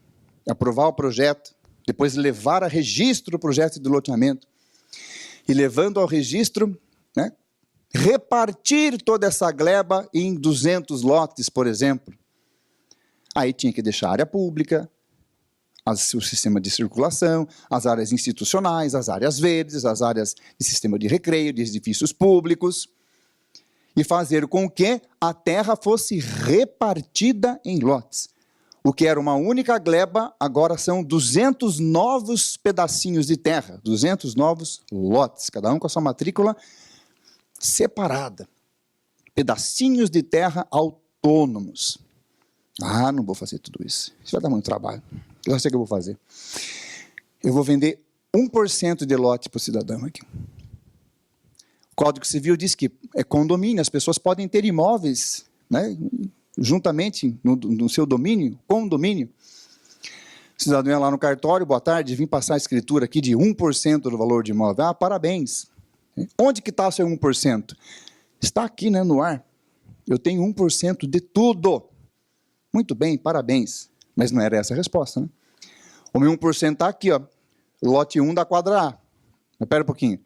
aprovar o projeto, depois levar a registro o projeto de loteamento, e levando ao registro, né, repartir toda essa gleba em 200 lotes, por exemplo. Aí tinha que deixar a área pública, o sistema de circulação, as áreas institucionais, as áreas verdes, as áreas de sistema de recreio, de edifícios públicos, e fazer com que a terra fosse repartida em lotes. O que era uma única gleba, agora são 200 novos pedacinhos de terra, 200 novos lotes, cada um com a sua matrícula separada. Pedacinhos de terra autônomos. Não vou fazer tudo isso. Isso vai dar muito trabalho. Eu já sei o que eu vou fazer. Eu vou vender 1% de lote para o cidadão aqui. O Código Civil diz que é condomínio, as pessoas podem ter imóveis, né, juntamente no seu domínio, condomínio. O cidadão ia lá no cartório, boa tarde, vim passar a escritura aqui de 1% do valor de imóvel. Parabéns. Onde que está o seu 1%? Está aqui, né, no ar. Eu tenho 1% de tudo. Muito bem, parabéns. Mas não era essa a resposta, né? O meu 1% está aqui, ó, lote 1 da quadra A. Mas espera um pouquinho.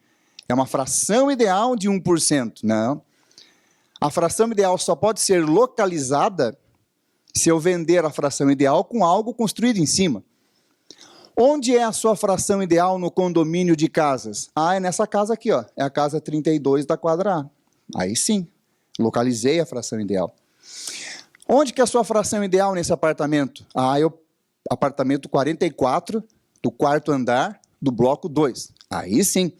É uma fração ideal de 1%. Não. A fração ideal só pode ser localizada se eu vender a fração ideal com algo construído em cima. Onde é a sua fração ideal no condomínio de casas? Ah, é nessa casa aqui, ó. É a casa 32 da quadra A. Aí sim, localizei a fração ideal. Onde que é a sua fração ideal nesse apartamento? Ah, é o apartamento 44, do quarto andar, do bloco 2. Aí sim,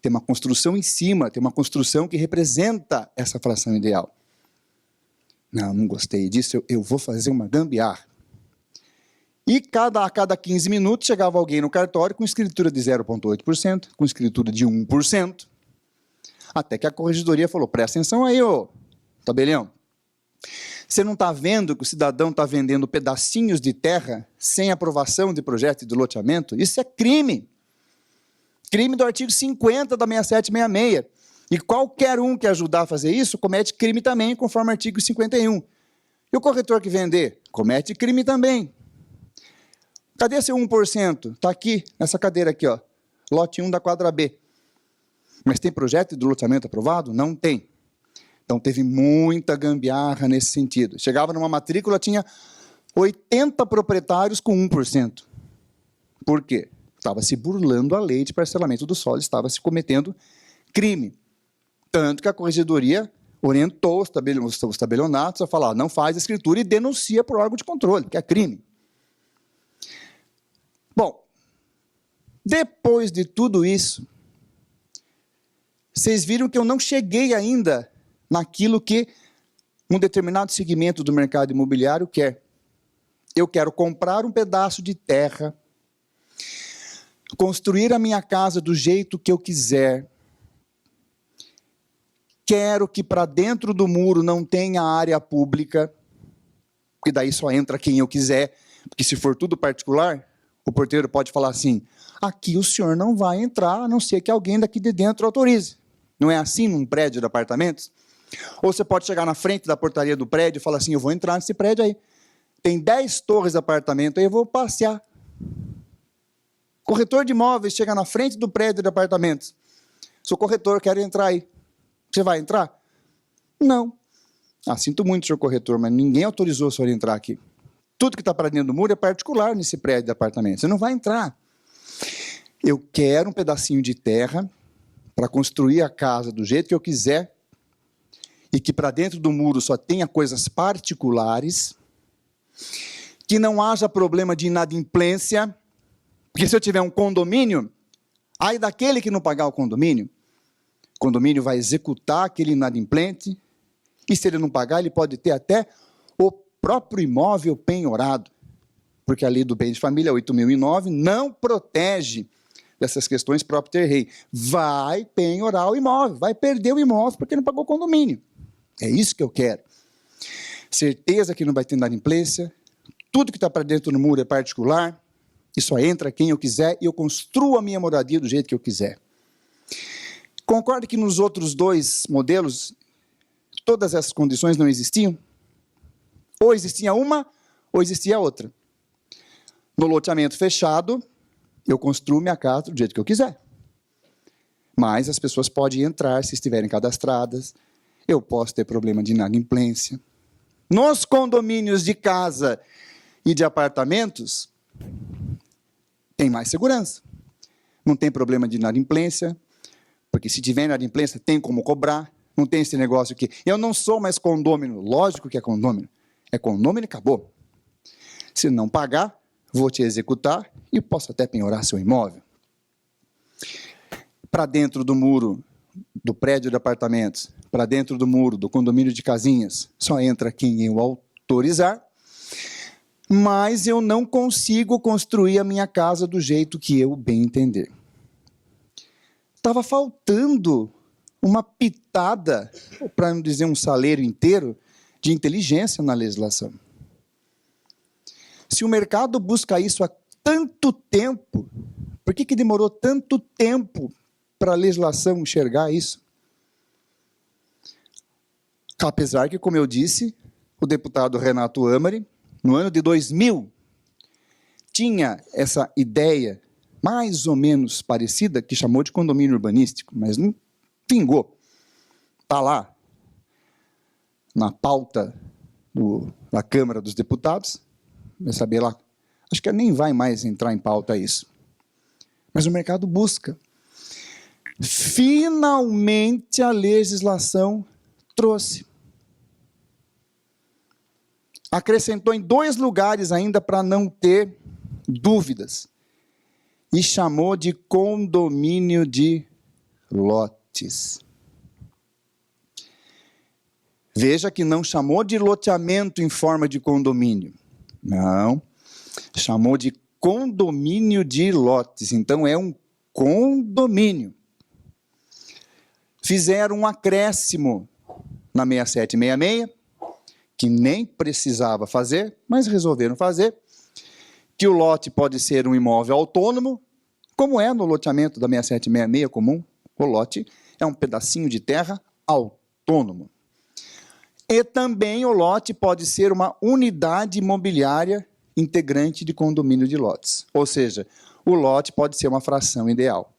tem uma construção em cima, tem uma construção que representa essa fração ideal. Não, não gostei disso, eu vou fazer uma gambiarra. E a cada 15 minutos chegava alguém no cartório com escritura de 0,8%, com escritura de 1%, até que a corregedoria falou, presta atenção aí, ô tabelião. Você não está vendo que o cidadão está vendendo pedacinhos de terra sem aprovação de projeto de loteamento? Isso é crime. Crime do artigo 50 da 6766. E qualquer um que ajudar a fazer isso comete crime também, conforme o artigo 51. E o corretor que vender? Comete crime também. Cadê seu 1%? Está aqui, nessa cadeira aqui, ó. Lote 1 da quadra B. Mas tem projeto de loteamento aprovado? Não tem. Então teve muita gambiarra nesse sentido. Chegava numa matrícula, tinha 80 proprietários com 1%. Por quê? Estava se burlando a lei de parcelamento do solo, estava se cometendo crime. Tanto que a corregedoria orientou os tabelionatos a falar, não faz escritura e denuncia para o órgão de controle, que é crime. Bom, depois de tudo isso, vocês viram que eu não cheguei ainda naquilo que um determinado segmento do mercado imobiliário quer. Eu quero comprar um pedaço de terra, construir a minha casa do jeito que eu quiser. Quero que para dentro do muro não tenha área pública, porque daí só entra quem eu quiser, porque se for tudo particular, o porteiro pode falar assim, aqui o senhor não vai entrar, a não ser que alguém daqui de dentro autorize. Não é assim num prédio de apartamentos? Ou você pode chegar na frente da portaria do prédio e falar assim, eu vou entrar nesse prédio aí. Tem 10 torres de apartamento, aí eu vou passear. Corretor de imóveis chega na frente do prédio de apartamentos. Sou corretor, quero entrar aí. Você vai entrar? Não. Ah, sinto muito, senhor corretor, mas ninguém autorizou o senhor entrar aqui. Tudo que está para dentro do muro é particular nesse prédio de apartamento. Você não vai entrar. Eu quero um pedacinho de terra para construir a casa do jeito que eu quiser e que para dentro do muro só tenha coisas particulares, que não haja problema de inadimplência, porque se eu tiver um condomínio, aí daquele que não pagar o condomínio vai executar aquele inadimplente, e se ele não pagar, ele pode ter até o próprio imóvel penhorado, porque a lei do bem de família 8.009 não protege dessas questões próprio ter rei. Vai penhorar o imóvel, vai perder o imóvel porque não pagou o condomínio. É isso que eu quero. Certeza que não vai ter inadimplência, tudo que está para dentro do muro é particular, e só entra quem eu quiser, e eu construo a minha moradia do jeito que eu quiser. Concorda que nos outros dois modelos, todas essas condições não existiam? Ou existia uma, ou existia outra. No loteamento fechado, eu construo minha casa do jeito que eu quiser. Mas as pessoas podem entrar se estiverem cadastradas, eu posso ter problema de inadimplência. Nos condomínios de casa e de apartamentos, tem mais segurança. Não tem problema de inadimplência, porque se tiver inadimplência, tem como cobrar. Não tem esse negócio que eu não sou mais condômino. Lógico que é condômino. É condômino e acabou. Se não pagar, vou te executar e posso até penhorar seu imóvel. Para dentro do muro do prédio de apartamentos, para dentro do muro do condomínio de casinhas, só entra quem eu autorizar, mas eu não consigo construir a minha casa do jeito que eu bem entender. Estava faltando uma pitada, para não dizer um saleiro inteiro, de inteligência na legislação. Se o mercado busca isso há tanto tempo, por que demorou tanto tempo para a legislação enxergar isso? Apesar que, como eu disse, o deputado Renato Amari, no ano de 2000, tinha essa ideia mais ou menos parecida, que chamou de condomínio urbanístico, mas não vingou. Está lá, na pauta da Câmara dos Deputados, vai saber lá, acho que nem vai mais entrar em pauta isso. Mas o mercado busca. Finalmente a legislação trouxe. Acrescentou em 2 lugares ainda para não ter dúvidas. E chamou de condomínio de lotes. Veja que não chamou de loteamento em forma de condomínio. Não. Chamou de condomínio de lotes. Então é um condomínio. Fizeram um acréscimo na 6766, que nem precisava fazer, mas resolveram fazer, que o lote pode ser um imóvel autônomo, como é no loteamento da 6766 comum. O lote é um pedacinho de terra autônomo. E também o lote pode ser uma unidade imobiliária integrante de condomínio de lotes. Ou seja, o lote pode ser uma fração ideal,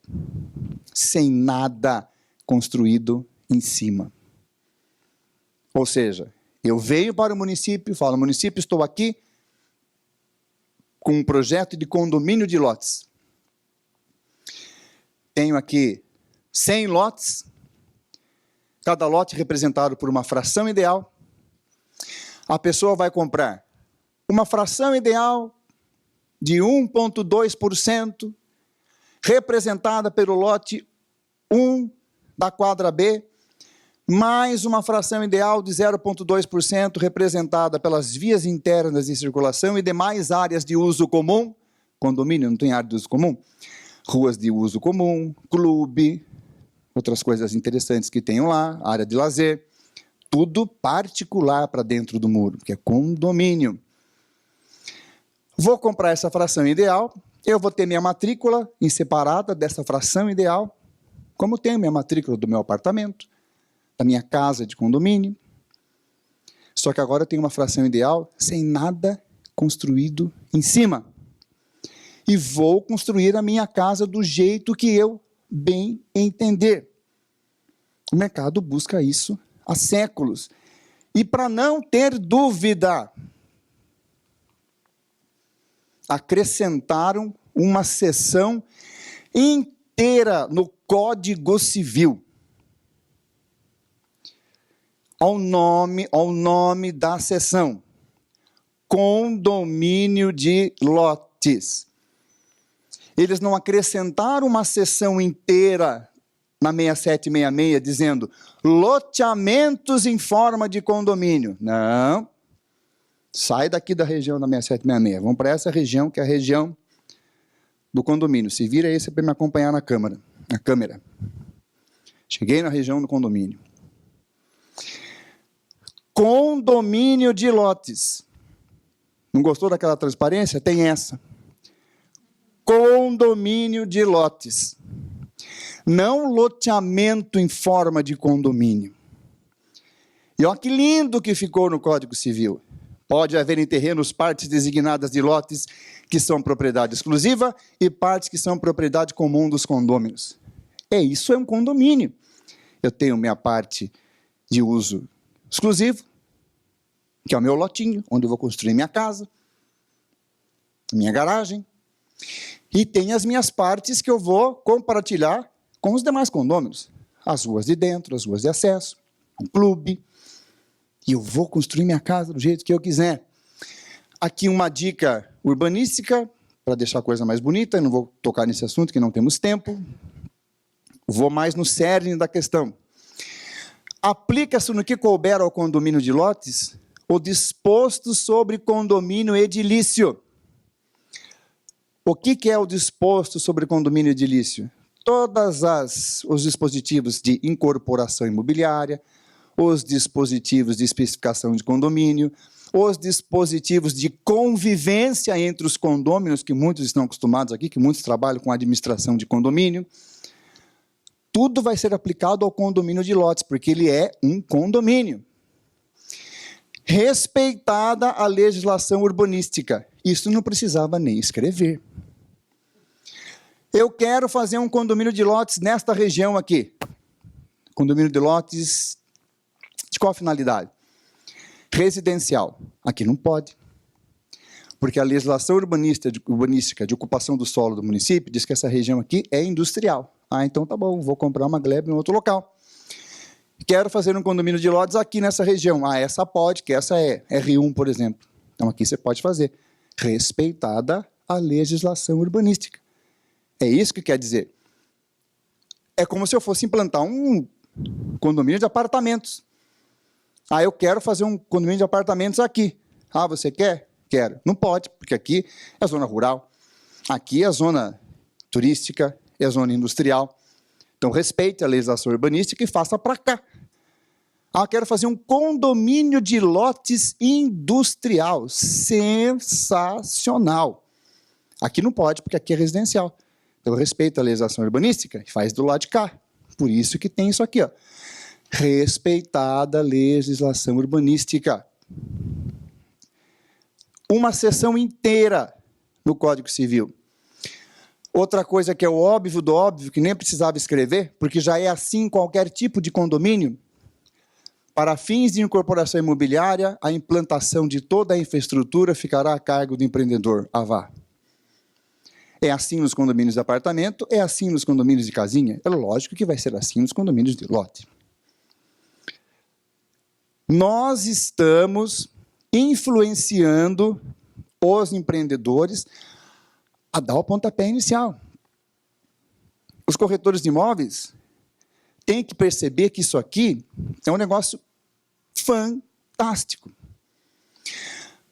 sem nada construído em cima. Ou seja, eu venho para o município, falo, município, estou aqui com um projeto de condomínio de lotes. Tenho aqui 100 lotes, cada lote representado por uma fração ideal. A pessoa vai comprar uma fração ideal de 1,2%, representada pelo lote 1 da quadra B, mais uma fração ideal de 0,2%, representada pelas vias internas de circulação e demais áreas de uso comum. Condomínio não tem área de uso comum? Ruas de uso comum, clube, outras coisas interessantes que tenham lá, área de lazer, tudo particular para dentro do muro, que é condomínio. Vou comprar essa fração ideal, eu vou ter minha matrícula em separada dessa fração ideal, como tenho minha matrícula do meu apartamento, da minha casa de condomínio. Só que agora eu tenho uma fração ideal sem nada construído em cima. E vou construir a minha casa do jeito que eu bem entender. O mercado busca isso há séculos. E para não ter dúvida, acrescentaram uma seção inteira no Código Civil. Ao nome da seção, condomínio de lotes. Eles não acrescentaram uma seção inteira na 6766, dizendo loteamentos em forma de condomínio. Não. Sai daqui da região da 6766. Vamos para essa região, que é a região do condomínio. Se vira esse para me acompanhar na câmera. Cheguei na região do condomínio. Condomínio de lotes. Não gostou daquela transparência? Tem essa. Condomínio de lotes. Não loteamento em forma de condomínio. E olha que lindo que ficou no Código Civil. Pode haver em terrenos partes designadas de lotes que são propriedade exclusiva e partes que são propriedade comum dos condôminos. Isso é um condomínio. Eu tenho minha parte de uso exclusivo, que é o meu lotinho, onde eu vou construir minha casa, minha garagem, e tem as minhas partes que eu vou compartilhar com os demais condôminos, as ruas de dentro, as ruas de acesso, um clube, e eu vou construir minha casa do jeito que eu quiser. Aqui uma dica urbanística, para deixar a coisa mais bonita, eu não vou tocar nesse assunto, que não temos tempo, vou mais no cerne da questão. Aplica-se no que couber ao condomínio de lotes o disposto sobre condomínio edilício. O que é o disposto sobre condomínio edilício? Todos os dispositivos de incorporação imobiliária, os dispositivos de especificação de condomínio, os dispositivos de convivência entre os condôminos, que muitos estão acostumados aqui, que muitos trabalham com administração de condomínio, tudo vai ser aplicado ao condomínio de lotes, porque ele é um condomínio. Respeitada a legislação urbanística. Isso não precisava nem escrever. Eu quero fazer um condomínio de lotes nesta região aqui. Condomínio de lotes de qual finalidade? Residencial. Aqui não pode. Porque a legislação urbanística de ocupação do solo do município diz que essa região aqui é industrial. Ah, então tá bom, vou comprar uma gleba em outro local. Quero fazer um condomínio de lotes aqui nessa região. Ah, essa pode, que essa é R1, por exemplo. Então aqui você pode fazer. Respeitada a legislação urbanística. É isso que quer dizer. É como se eu fosse implantar um condomínio de apartamentos. Ah, eu quero fazer um condomínio de apartamentos aqui. Ah, você quer? Quero. Não pode, porque aqui é zona rural. Aqui é zona turística, é zona industrial. Então, respeite a legislação urbanística e faça para cá. Ah, quero fazer um condomínio de lotes industrial. Sensacional. Aqui não pode, porque aqui é residencial. Então, respeita a legislação urbanística e faz do lado de cá. Por isso que tem isso aqui, ó. Respeitada a legislação urbanística. Uma seção inteira no Código Civil. Outra coisa que é o óbvio do óbvio, que nem precisava escrever, porque já é assim em qualquer tipo de condomínio, para fins de incorporação imobiliária, a implantação de toda a infraestrutura ficará a cargo do empreendedor, AVA. É assim nos condomínios de apartamento, é assim nos condomínios de casinha. É lógico que vai ser assim nos condomínios de lote. Nós estamos influenciando os empreendedores a dar o pontapé inicial. Os corretores de imóveis têm que perceber que isso aqui é um negócio fantástico.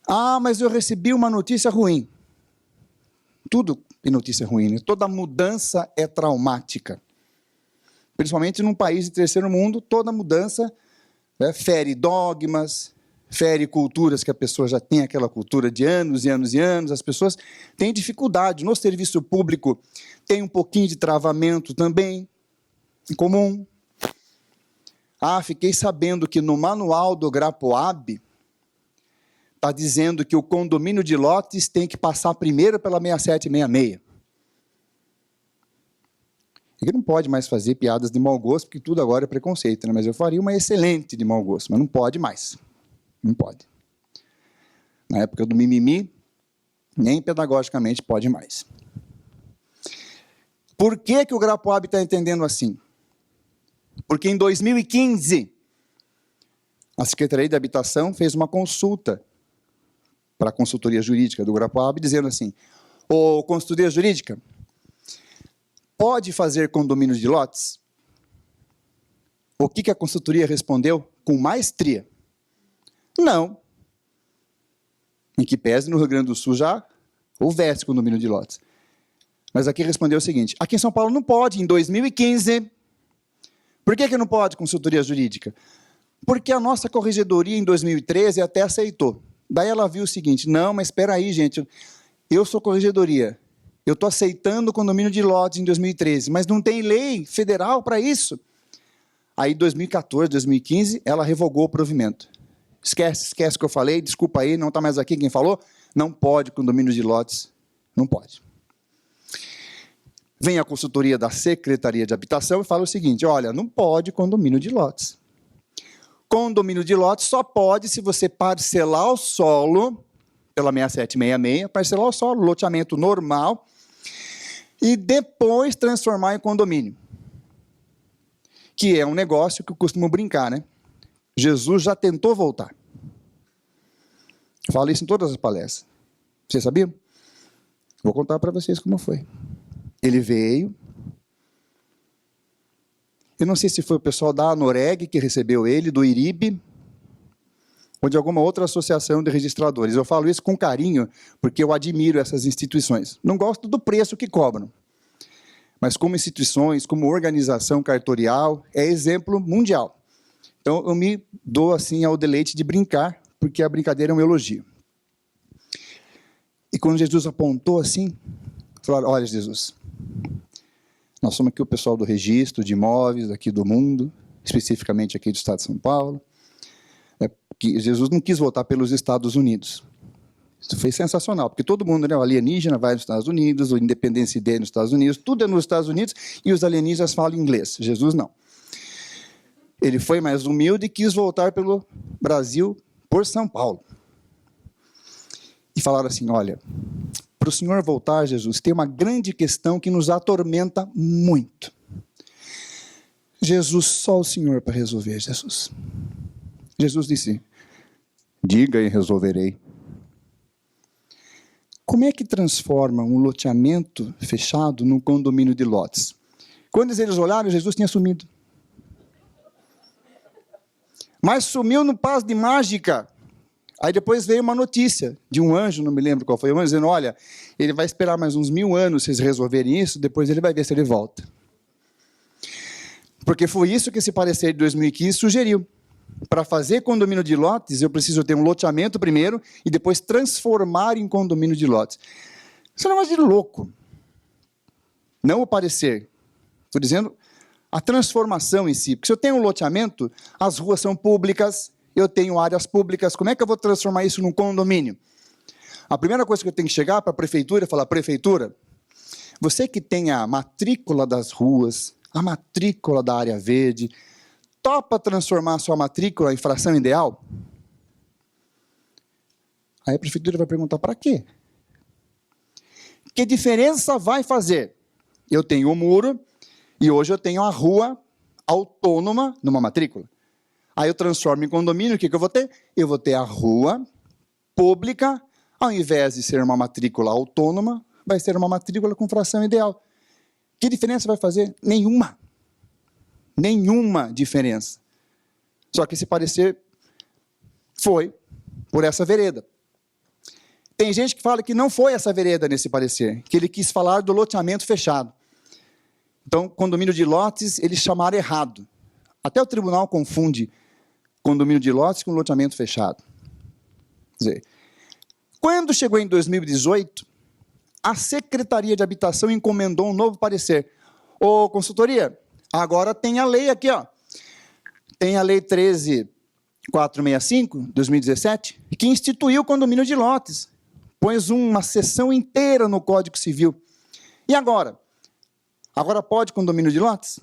Ah, mas eu recebi uma notícia ruim. Tudo é notícia ruim, né? Toda mudança é traumática. Principalmente num país de terceiro mundo, toda mudança fere dogmas, fere culturas que a pessoa já tem aquela cultura de anos e anos e anos. As pessoas têm dificuldade. No serviço público tem um pouquinho de travamento também, em comum. Ah, fiquei sabendo que no manual do GRAPOAB está dizendo que o condomínio de lotes tem que passar primeiro pela 6766. Ele não pode mais fazer piadas de mau gosto, porque tudo agora é preconceito, né? Mas eu faria uma excelente de mau gosto, mas não pode mais. Não pode. Na época do mimimi, nem pedagogicamente pode mais. Por que que o GRAPOAB está entendendo assim? Porque em 2015, a Secretaria de Habitação fez uma consulta para a consultoria jurídica do GRAPOAB, dizendo assim, ô, consultoria jurídica, pode fazer condomínios de lotes? O que que a consultoria respondeu? Com maestria. Não. Em que pese no Rio Grande do Sul já houvesse condomínio de lotes. Mas aqui respondeu o seguinte, aqui em São Paulo não pode, em 2015. Por que que não pode, consultoria jurídica? Porque a nossa corregedoria em 2013 até aceitou. Daí ela viu o seguinte, não, mas espera aí, gente, eu sou corregedoria, eu estou aceitando o condomínio de lotes em 2013, mas não tem lei federal para isso. Aí, 2014, 2015, ela revogou o provimento. Esquece o que eu falei, desculpa aí, não está mais aqui quem falou. Não pode condomínio de lotes, não pode. Vem a consultoria da Secretaria de Habitação e fala o seguinte, olha, não pode condomínio de lotes. Condomínio de lotes só pode se você parcelar o solo, pela 6766, parcelar o solo, loteamento normal, e depois transformar em condomínio. Que é um negócio que eu costumo brincar, né? Jesus já tentou voltar. Eu falo isso em todas as palestras. Vocês sabiam? Vou contar para vocês como foi. Ele veio. Eu não sei se foi o pessoal da Anoreg que recebeu ele, do IRIB, ou de alguma outra associação de registradores. Eu falo isso com carinho, porque eu admiro essas instituições. Não gosto do preço que cobram. Mas como instituições, como organização cartorial, é exemplo mundial. Então, eu me dou assim ao deleite de brincar, porque a brincadeira é um elogio. E quando Jesus apontou assim, falaram, olha, Jesus, nós somos aqui o pessoal do registro de imóveis aqui do mundo, especificamente aqui do estado de São Paulo. Que Jesus não quis votar pelos Estados Unidos. Isso foi sensacional, porque todo mundo, né, o alienígena vai nos Estados Unidos, o Independence Day nos Estados Unidos, tudo é nos Estados Unidos, e os alienígenas falam inglês. Jesus não. Ele foi mais humilde e quis voltar pelo Brasil, por São Paulo. E falaram assim, olha, para o senhor voltar, Jesus, tem uma grande questão que nos atormenta muito. Jesus, só o senhor para resolver, Jesus. Jesus disse, diga e resolverei. Como é que transforma um loteamento fechado num condomínio de lotes? Quando eles olharam, Jesus tinha sumido. Mas sumiu no passo de mágica. Aí depois veio uma notícia de um anjo, não me lembro qual foi o anjo, dizendo, olha, ele vai esperar mais uns 1000 anos se eles resolverem isso, depois ele vai ver se ele volta. Porque foi isso que esse parecer de 2015 sugeriu. Para fazer condomínio de lotes, eu preciso ter um loteamento primeiro e depois transformar em condomínio de lotes. Isso é um negócio de louco. Não o parecer. Estou dizendo a transformação em si. Porque se eu tenho um loteamento, as ruas são públicas, eu tenho áreas públicas, como é que eu vou transformar isso num condomínio? A primeira coisa que eu tenho que chegar para a prefeitura é falar, prefeitura, você que tem a matrícula das ruas, a matrícula da área verde, topa transformar a sua matrícula em fração ideal? Aí a prefeitura vai perguntar, para quê? Que diferença vai fazer? Eu tenho um muro e hoje eu tenho a rua autônoma numa matrícula. Aí eu transformo em condomínio, o que eu vou ter? Eu vou ter a rua pública, ao invés de ser uma matrícula autônoma, vai ser uma matrícula com fração ideal. Que diferença vai fazer? Nenhuma. Nenhuma diferença. Só que esse parecer foi por essa vereda. Tem gente que fala que não foi essa vereda nesse parecer, que ele quis falar do loteamento fechado. Então, condomínio de lotes, eles chamaram errado. Até o tribunal confunde condomínio de lotes com loteamento fechado. Quer dizer, quando chegou em 2018, a Secretaria de Habitação encomendou um novo parecer. Ô, consultoria, agora tem a lei aqui, ó. Tem a lei 13.465, 2017, que instituiu o condomínio de lotes. Pôs uma seção inteira no Código Civil. E agora? Agora pode condomínio de lotes?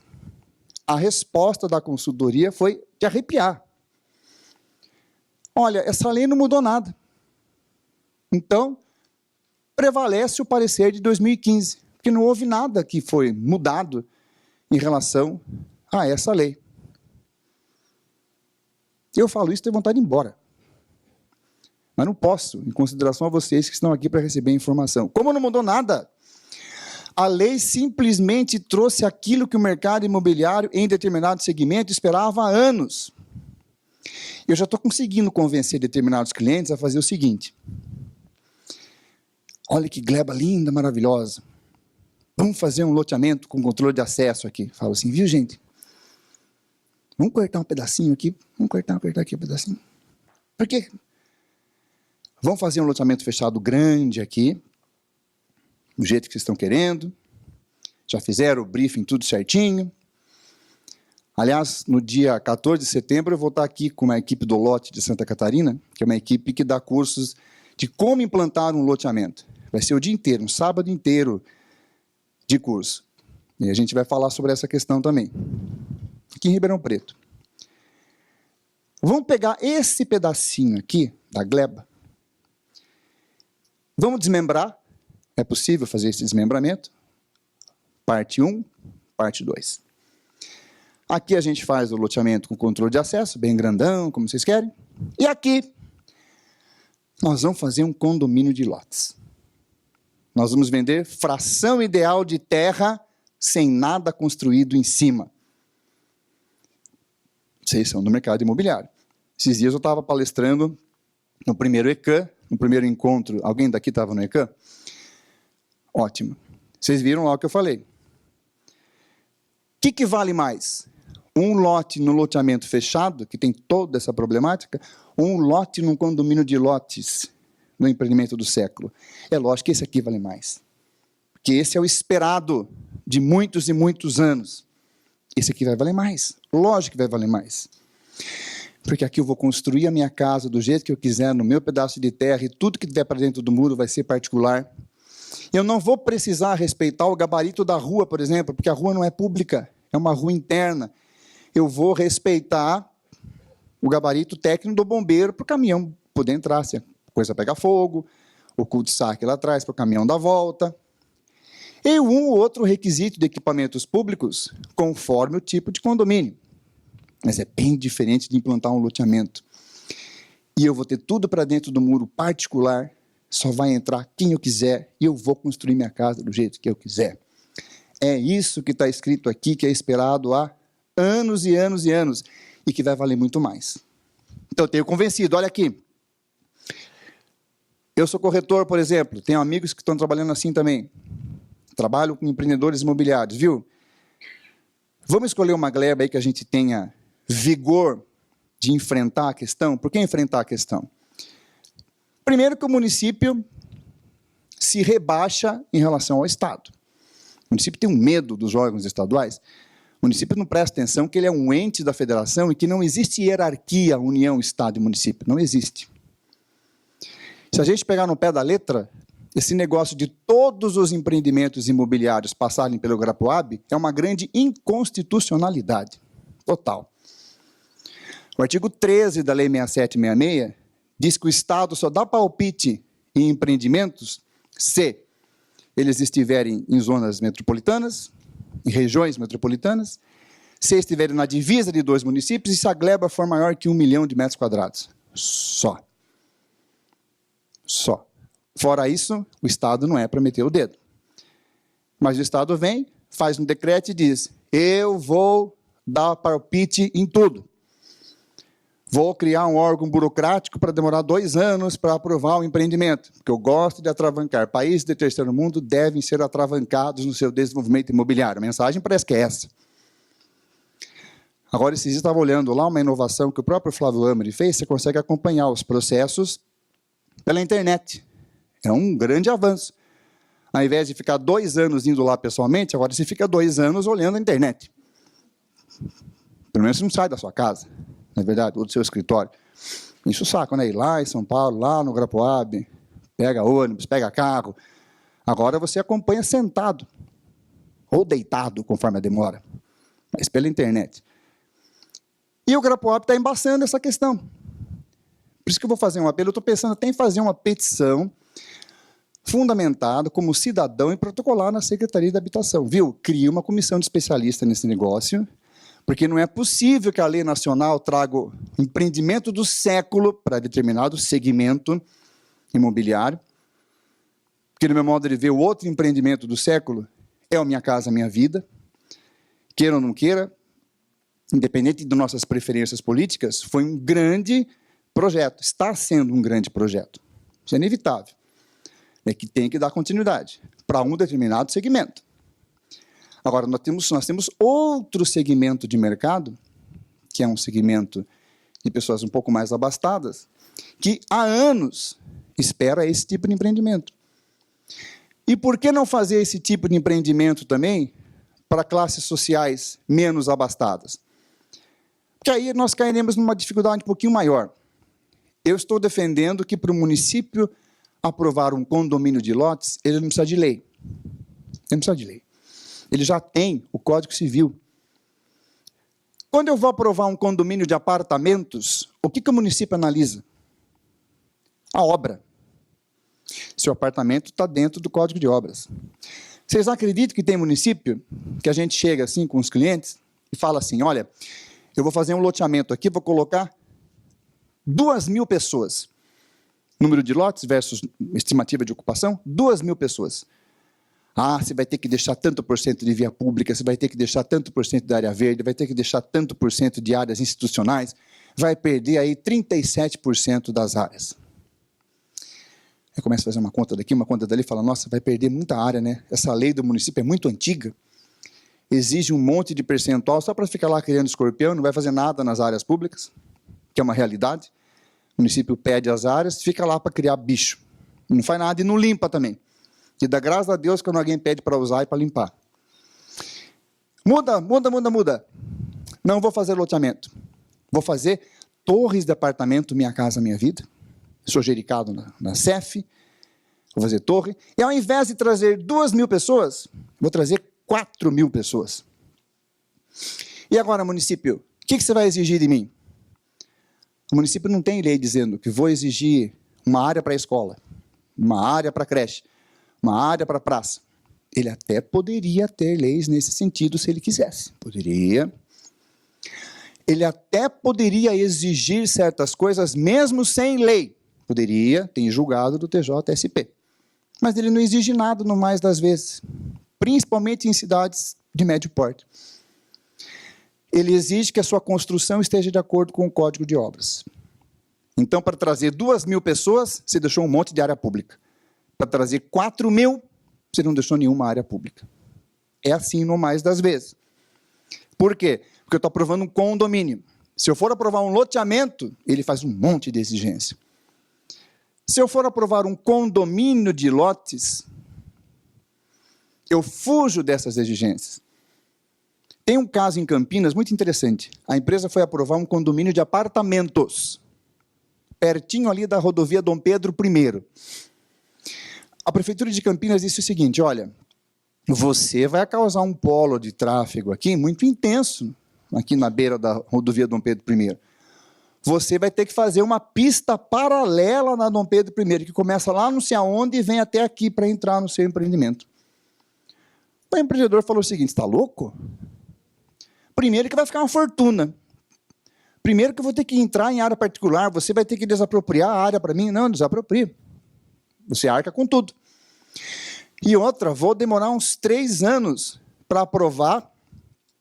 A resposta da consultoria foi de arrepiar. Olha, essa lei não mudou nada. Então, prevalece o parecer de 2015, porque não houve nada que foi mudado em relação a essa lei. Eu falo isso, tenho vontade de ir embora. Mas não posso, em consideração a vocês que estão aqui para receber informação. Como não mudou nada? A lei simplesmente trouxe aquilo que o mercado imobiliário, em determinado segmento, esperava há anos. Eu já estou conseguindo convencer determinados clientes a fazer o seguinte. Olha que gleba linda, maravilhosa. Vamos fazer um loteamento com controle de acesso aqui. Falo assim, viu, gente? Vamos cortar um pedacinho aqui. Vamos cortar aqui um pedacinho. Por quê? Vamos fazer um loteamento fechado grande aqui, do jeito que vocês estão querendo. Já fizeram o briefing tudo certinho. Aliás, no dia 14 de setembro, eu vou estar aqui com uma equipe do Lote de Santa Catarina, que é uma equipe que dá cursos de como implantar um loteamento. Vai ser o dia inteiro, um sábado inteiro de curso. E a gente vai falar sobre essa questão também. Aqui em Ribeirão Preto. Vamos pegar esse pedacinho aqui, da gleba. Vamos desmembrar. É possível fazer esse desmembramento. Parte 1, parte 2. Aqui a gente faz o loteamento com controle de acesso, bem grandão, como vocês querem. E aqui, nós vamos fazer um condomínio de lotes. Nós vamos vender fração ideal de terra sem nada construído em cima. Vocês são do mercado imobiliário. Esses dias eu estava palestrando no primeiro ECAM, no primeiro encontro. Alguém daqui estava no ECAM? Ótimo. Vocês viram lá o que eu falei. O que vale mais? Um lote no loteamento fechado, que tem toda essa problemática, ou um lote num condomínio de lotes no empreendimento do século? É lógico que esse aqui vale mais. Porque esse é o esperado de muitos e muitos anos. Esse aqui vai valer mais. Lógico que vai valer mais. Porque aqui eu vou construir a minha casa do jeito que eu quiser, no meu pedaço de terra, e tudo que tiver para dentro do muro vai ser particular. Eu não vou precisar respeitar o gabarito da rua, por exemplo, porque a rua não é pública, é uma rua interna. Eu vou respeitar o gabarito técnico do bombeiro para o caminhão poder entrar, se a coisa pega fogo, o cul-de-sac lá atrás para o caminhão dar volta. E um ou outro requisito de equipamentos públicos, conforme o tipo de condomínio. Mas é bem diferente de implantar um loteamento. E eu vou ter tudo para dentro do muro particular, só vai entrar quem eu quiser, e eu vou construir minha casa do jeito que eu quiser. É isso que está escrito aqui, que é esperado há anos e anos e anos, e que vai valer muito mais. Então, eu tenho convencido, olha aqui. Eu sou corretor, por exemplo, tenho amigos que estão trabalhando assim também. Trabalho com empreendedores imobiliários, viu? Vamos escolher uma gleba aí que a gente tenha vigor de enfrentar a questão. Por que enfrentar a questão? Primeiro que o município se rebaixa em relação ao Estado. O município tem um medo dos órgãos estaduais. O município não presta atenção que ele é um ente da federação e que não existe hierarquia, União, Estado e município. Não existe. Se a gente pegar no pé da letra, esse negócio de todos os empreendimentos imobiliários passarem pelo Grapoab é uma grande inconstitucionalidade. Total. O artigo 13 da Lei 6766 diz que o Estado só dá palpite em empreendimentos se eles estiverem em zonas metropolitanas, em regiões metropolitanas, se estiverem na divisa de 2 municípios e se a gleba for maior que 1 milhão de metros quadrados. Só. Só. Fora isso, o Estado não é para meter o dedo. Mas o Estado vem, faz um decreto e diz, eu vou dar palpite em tudo. Vou criar um órgão burocrático para demorar 2 anos para aprovar o empreendimento, porque eu gosto de atravancar. Países de terceiro mundo devem ser atravancados no seu desenvolvimento imobiliário. A mensagem parece que é essa. Agora, esses dias eu estava olhando lá uma inovação que o próprio Flávio Amari fez, você consegue acompanhar os processos pela internet. É um grande avanço. Ao invés de ficar 2 anos indo lá pessoalmente, agora você fica 2 anos olhando a internet. Pelo menos você não sai da sua casa, não é verdade? Ou do seu escritório. Enche o saco, né? Ir lá em São Paulo, lá no Grapoab, pega ônibus, pega carro. Agora você acompanha sentado, ou deitado, conforme a demora, mas pela internet. E o Grapoab está embaçando essa questão. Por isso que eu vou fazer um apelo, eu estou pensando até em fazer uma petição fundamentado como cidadão e protocolar na Secretaria da Habitação. Viu? Cria uma comissão de especialistas nesse negócio, porque não é possível que a lei nacional traga o empreendimento do século para determinado segmento imobiliário, porque, no meu modo de ver, o outro empreendimento do século é o Minha Casa Minha Vida, queira ou não queira, independente de nossas preferências políticas, foi um grande projeto, está sendo um grande projeto. Isso é inevitável. É que tem que dar continuidade para um determinado segmento. Agora, nós temos outro segmento de mercado, que é um segmento de pessoas um pouco mais abastadas, que há anos espera esse tipo de empreendimento. E por que não fazer esse tipo de empreendimento também para classes sociais menos abastadas? Porque aí nós cairemos numa dificuldade um pouquinho maior. Eu estou defendendo que para o município aprovar um condomínio de lotes, ele não precisa de lei. Ele não precisa de lei. Ele já tem o Código Civil. Quando eu vou aprovar um condomínio de apartamentos, o que o município analisa? A obra. Se o apartamento está dentro do Código de Obras. Vocês acreditam que tem município que a gente chega assim com os clientes e fala assim, olha, eu vou fazer um loteamento aqui, vou colocar 2.000 pessoas. Número de lotes versus estimativa de ocupação, 2.000 pessoas. Ah, você vai ter que deixar tanto por cento de via pública, você vai ter que deixar tanto por cento de área verde, vai ter que deixar tanto por cento de áreas institucionais, vai perder aí 37% das áreas. Aí começa a fazer uma conta daqui, uma conta dali, e fala, nossa, vai perder muita área, né? Essa lei do município é muito antiga, exige um monte de percentual só para ficar lá criando escorpião, não vai fazer nada nas áreas públicas, que é uma realidade. O município pede as áreas, fica lá para criar bicho. Não faz nada e não limpa também. E dá graças a Deus quando alguém pede para usar e para limpar. Muda. Não vou fazer loteamento. Vou fazer torres de apartamento Minha Casa Minha Vida. Sou jericado na CEF, vou fazer torre. E ao invés de trazer 2.000 pessoas, vou trazer 4.000 pessoas. E agora, município, o que você vai exigir de mim? O município não tem lei dizendo que vou exigir uma área para a escola, uma área para a creche, uma área para a praça. Ele até poderia ter leis nesse sentido se ele quisesse. Poderia. Ele até poderia exigir certas coisas mesmo sem lei. Poderia, tem julgado do TJSP. Mas ele não exige nada no mais das vezes, principalmente em cidades de médio porte. Ele exige que a sua construção esteja de acordo com o Código de Obras. Então, para trazer 2.000 pessoas, você deixou um monte de área pública. Para trazer 4.000, você não deixou nenhuma área pública. É assim no mais das vezes. Por quê? Porque eu estou aprovando um condomínio. Se eu for aprovar um loteamento, ele faz um monte de exigência. Se eu for aprovar um condomínio de lotes, eu fujo dessas exigências. Tem um caso em Campinas muito interessante. A empresa foi aprovar um condomínio de apartamentos, pertinho ali da rodovia Dom Pedro I. A Prefeitura de Campinas disse o seguinte, olha, você vai causar um polo de tráfego aqui muito intenso, aqui na beira da rodovia Dom Pedro I. Você vai ter que fazer uma pista paralela na Dom Pedro I, que começa lá não sei aonde e vem até aqui para entrar no seu empreendimento. O empreendedor falou o seguinte, está louco? Primeiro que vai ficar uma fortuna. Primeiro que eu vou ter que entrar em área particular, você vai ter que desapropriar a área para mim. Não, desapropria. Você arca com tudo. E outra, vou demorar uns 3 anos para aprovar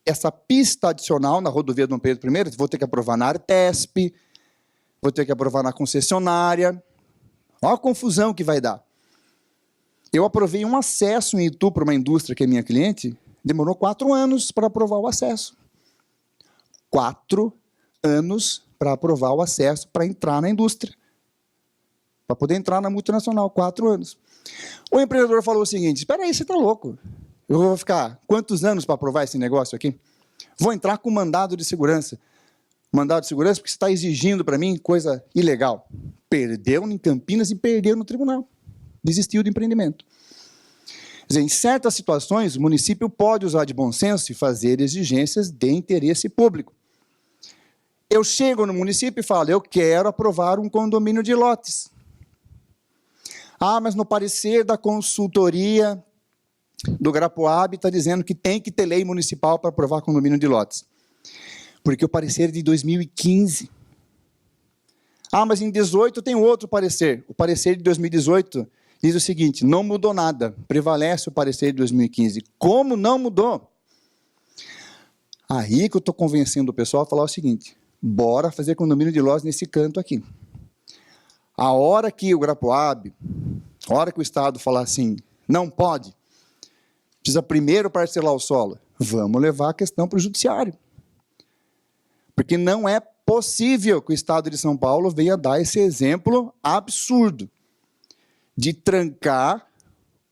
essa pista adicional na rodovia Dom Pedro I. Vou ter que aprovar na Artesp, vou ter que aprovar na concessionária. Olha a confusão que vai dar. Eu aprovei um acesso em Itu para uma indústria que é minha cliente, demorou 4 anos para aprovar o acesso. 4 anos para aprovar o acesso para entrar na indústria. Para poder entrar na multinacional, 4 anos. O empreendedor falou o seguinte, espera aí, você está louco. Eu vou ficar quantos anos para aprovar esse negócio aqui? Vou entrar com mandado de segurança. Mandado de segurança porque você está exigindo para mim coisa ilegal. Perdeu em Campinas e perdeu no tribunal. Desistiu do empreendimento. Quer dizer, em certas situações, o município pode usar de bom senso e fazer exigências de interesse público. Eu chego no município e falo, eu quero aprovar um condomínio de lotes. Ah, mas no parecer da consultoria do Grapoab está dizendo que tem que ter lei municipal para aprovar condomínio de lotes. Porque o parecer é de 2015. Ah, mas em 2018 tem outro parecer. O parecer de 2018 diz o seguinte, não mudou nada, prevalece o parecer de 2015. Como não mudou? Aí que eu estou convencendo o pessoal a falar o seguinte, bora fazer condomínio de lotes nesse canto aqui. A hora que o Grapoab, a hora que o Estado falar assim, não pode, precisa primeiro parcelar o solo, vamos levar a questão para o judiciário. Porque não é possível que o Estado de São Paulo venha dar esse exemplo absurdo de trancar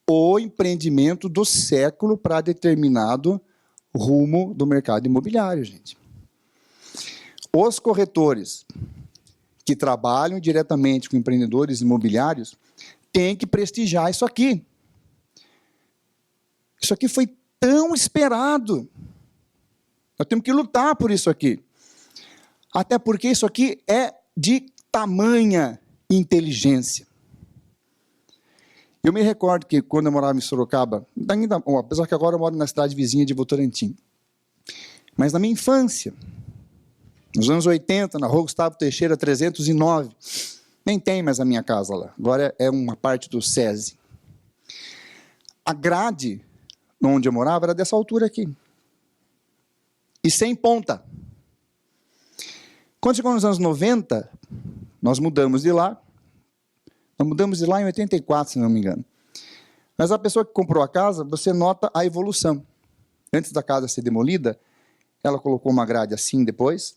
o empreendimento do século para determinado rumo do mercado imobiliário, gente. Os corretores que trabalham diretamente com empreendedores imobiliários têm que prestigiar isso aqui. Isso aqui foi tão esperado. Nós temos que lutar por isso aqui. Até porque isso aqui é de tamanha inteligência. Eu me recordo que quando eu morava em Sorocaba, ainda, apesar que agora eu moro na cidade vizinha de Votorantim, mas na minha infância, nos anos 80, na Rua Gustavo Teixeira 309, nem tem mais a minha casa lá, agora é uma parte do SESI. A grade onde eu morava era dessa altura aqui, e sem ponta. Quando chegou nos anos 90, nós mudamos de lá. Nós mudamos de lá em 84, se não me engano. Mas a pessoa que comprou a casa, você nota a evolução. Antes da casa ser demolida, ela colocou uma grade assim depois,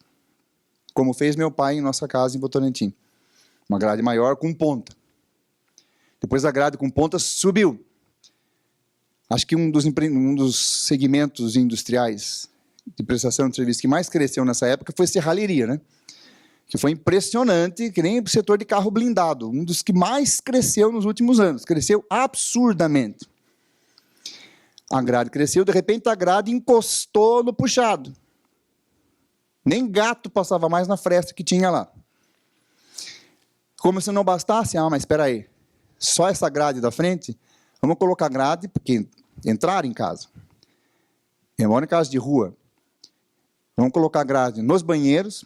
como fez meu pai em nossa casa em Votorantim. Uma grade maior com ponta. Depois a grade com ponta subiu. Acho que um dos segmentos industriais de prestação de serviço que mais cresceu nessa época foi serralheria, né? que foi impressionante, que nem o setor de carro blindado, um dos que mais cresceu nos últimos anos, cresceu absurdamente. A grade cresceu, de repente a grade encostou no puxado. Nem gato passava mais na fresta que tinha lá. Como se não bastasse, mas espera aí, só essa grade da frente, vamos colocar grade, porque entrar em casa. Eu moro em casa de rua. Vamos colocar grade nos banheiros.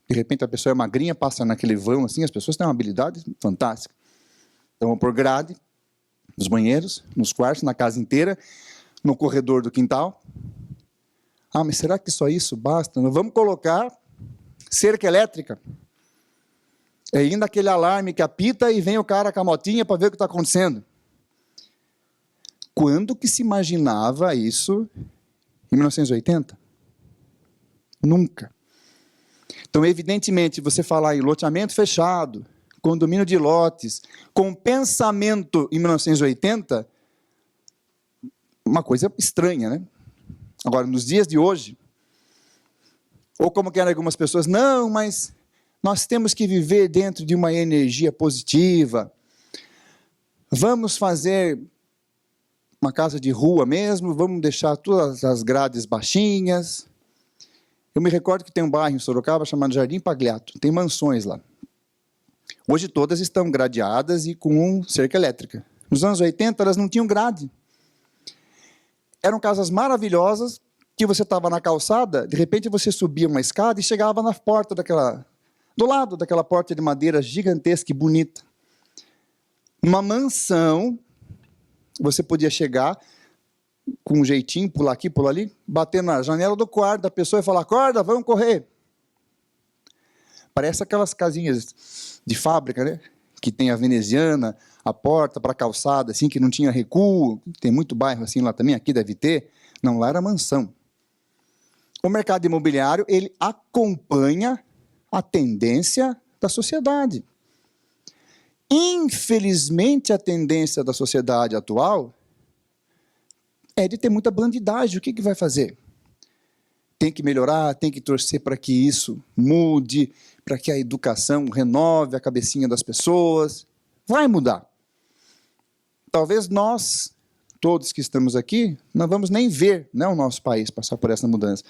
De repente a pessoa é magrinha, passa naquele vão assim, as pessoas têm uma habilidade fantástica. Então vamos pôr grade nos banheiros, nos quartos, na casa inteira, no corredor do quintal. Mas será que só isso basta? Nós vamos colocar cerca elétrica. É ainda aquele alarme que apita e vem o cara com a motinha para ver o que está acontecendo. Quando que se imaginava isso em 1980? Nunca. Então, evidentemente, você falar em loteamento fechado, condomínio de lotes, com pensamento em 1980, uma coisa estranha, né? Agora, nos dias de hoje, ou como querem algumas pessoas, não, mas nós temos que viver dentro de uma energia positiva, vamos fazer uma casa de rua mesmo, vamos deixar todas as grades baixinhas. Eu me recordo que tem um bairro em Sorocaba chamado Jardim Pagliato, tem mansões lá. Hoje todas estão gradeadas e com cerca elétrica. Nos anos 80 elas não tinham grade. Eram casas maravilhosas, que você estava na calçada, de repente você subia uma escada e chegava na porta do lado daquela porta de madeira gigantesca e bonita. Uma mansão, você podia chegar com um jeitinho, pular aqui, pular ali, bater na janela do quarto da pessoa e falar, acorda, vamos correr. Parece aquelas casinhas de fábrica, né? Que tem a veneziana, a porta para a calçada, assim, que não tinha recuo. Tem muito bairro assim lá também, aqui deve ter. Não, lá era mansão. O mercado imobiliário, ele acompanha a tendência da sociedade. Infelizmente, a tendência da sociedade atual é de ter muita bandidagem. O que vai fazer? Tem que melhorar, tem que torcer para que isso mude, para que a educação renove a cabecinha das pessoas. Vai mudar. Talvez nós, todos que estamos aqui, não vamos nem ver, né, o nosso país passar por essa mudança.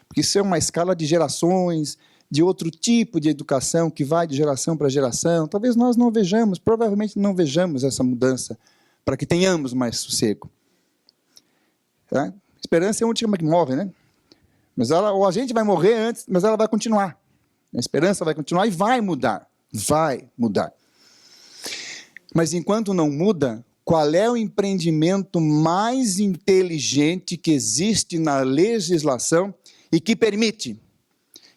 Porque isso é uma escala de gerações, de outro tipo de educação que vai de geração para geração. Talvez nós não vejamos, provavelmente não vejamos essa mudança para que tenhamos mais sossego. Tá? Esperança é a última que morre, né? Mas ou a gente vai morrer antes, mas ela vai continuar. A esperança vai continuar e vai mudar. Vai mudar. Mas enquanto não muda, qual é o empreendimento mais inteligente que existe na legislação e que permite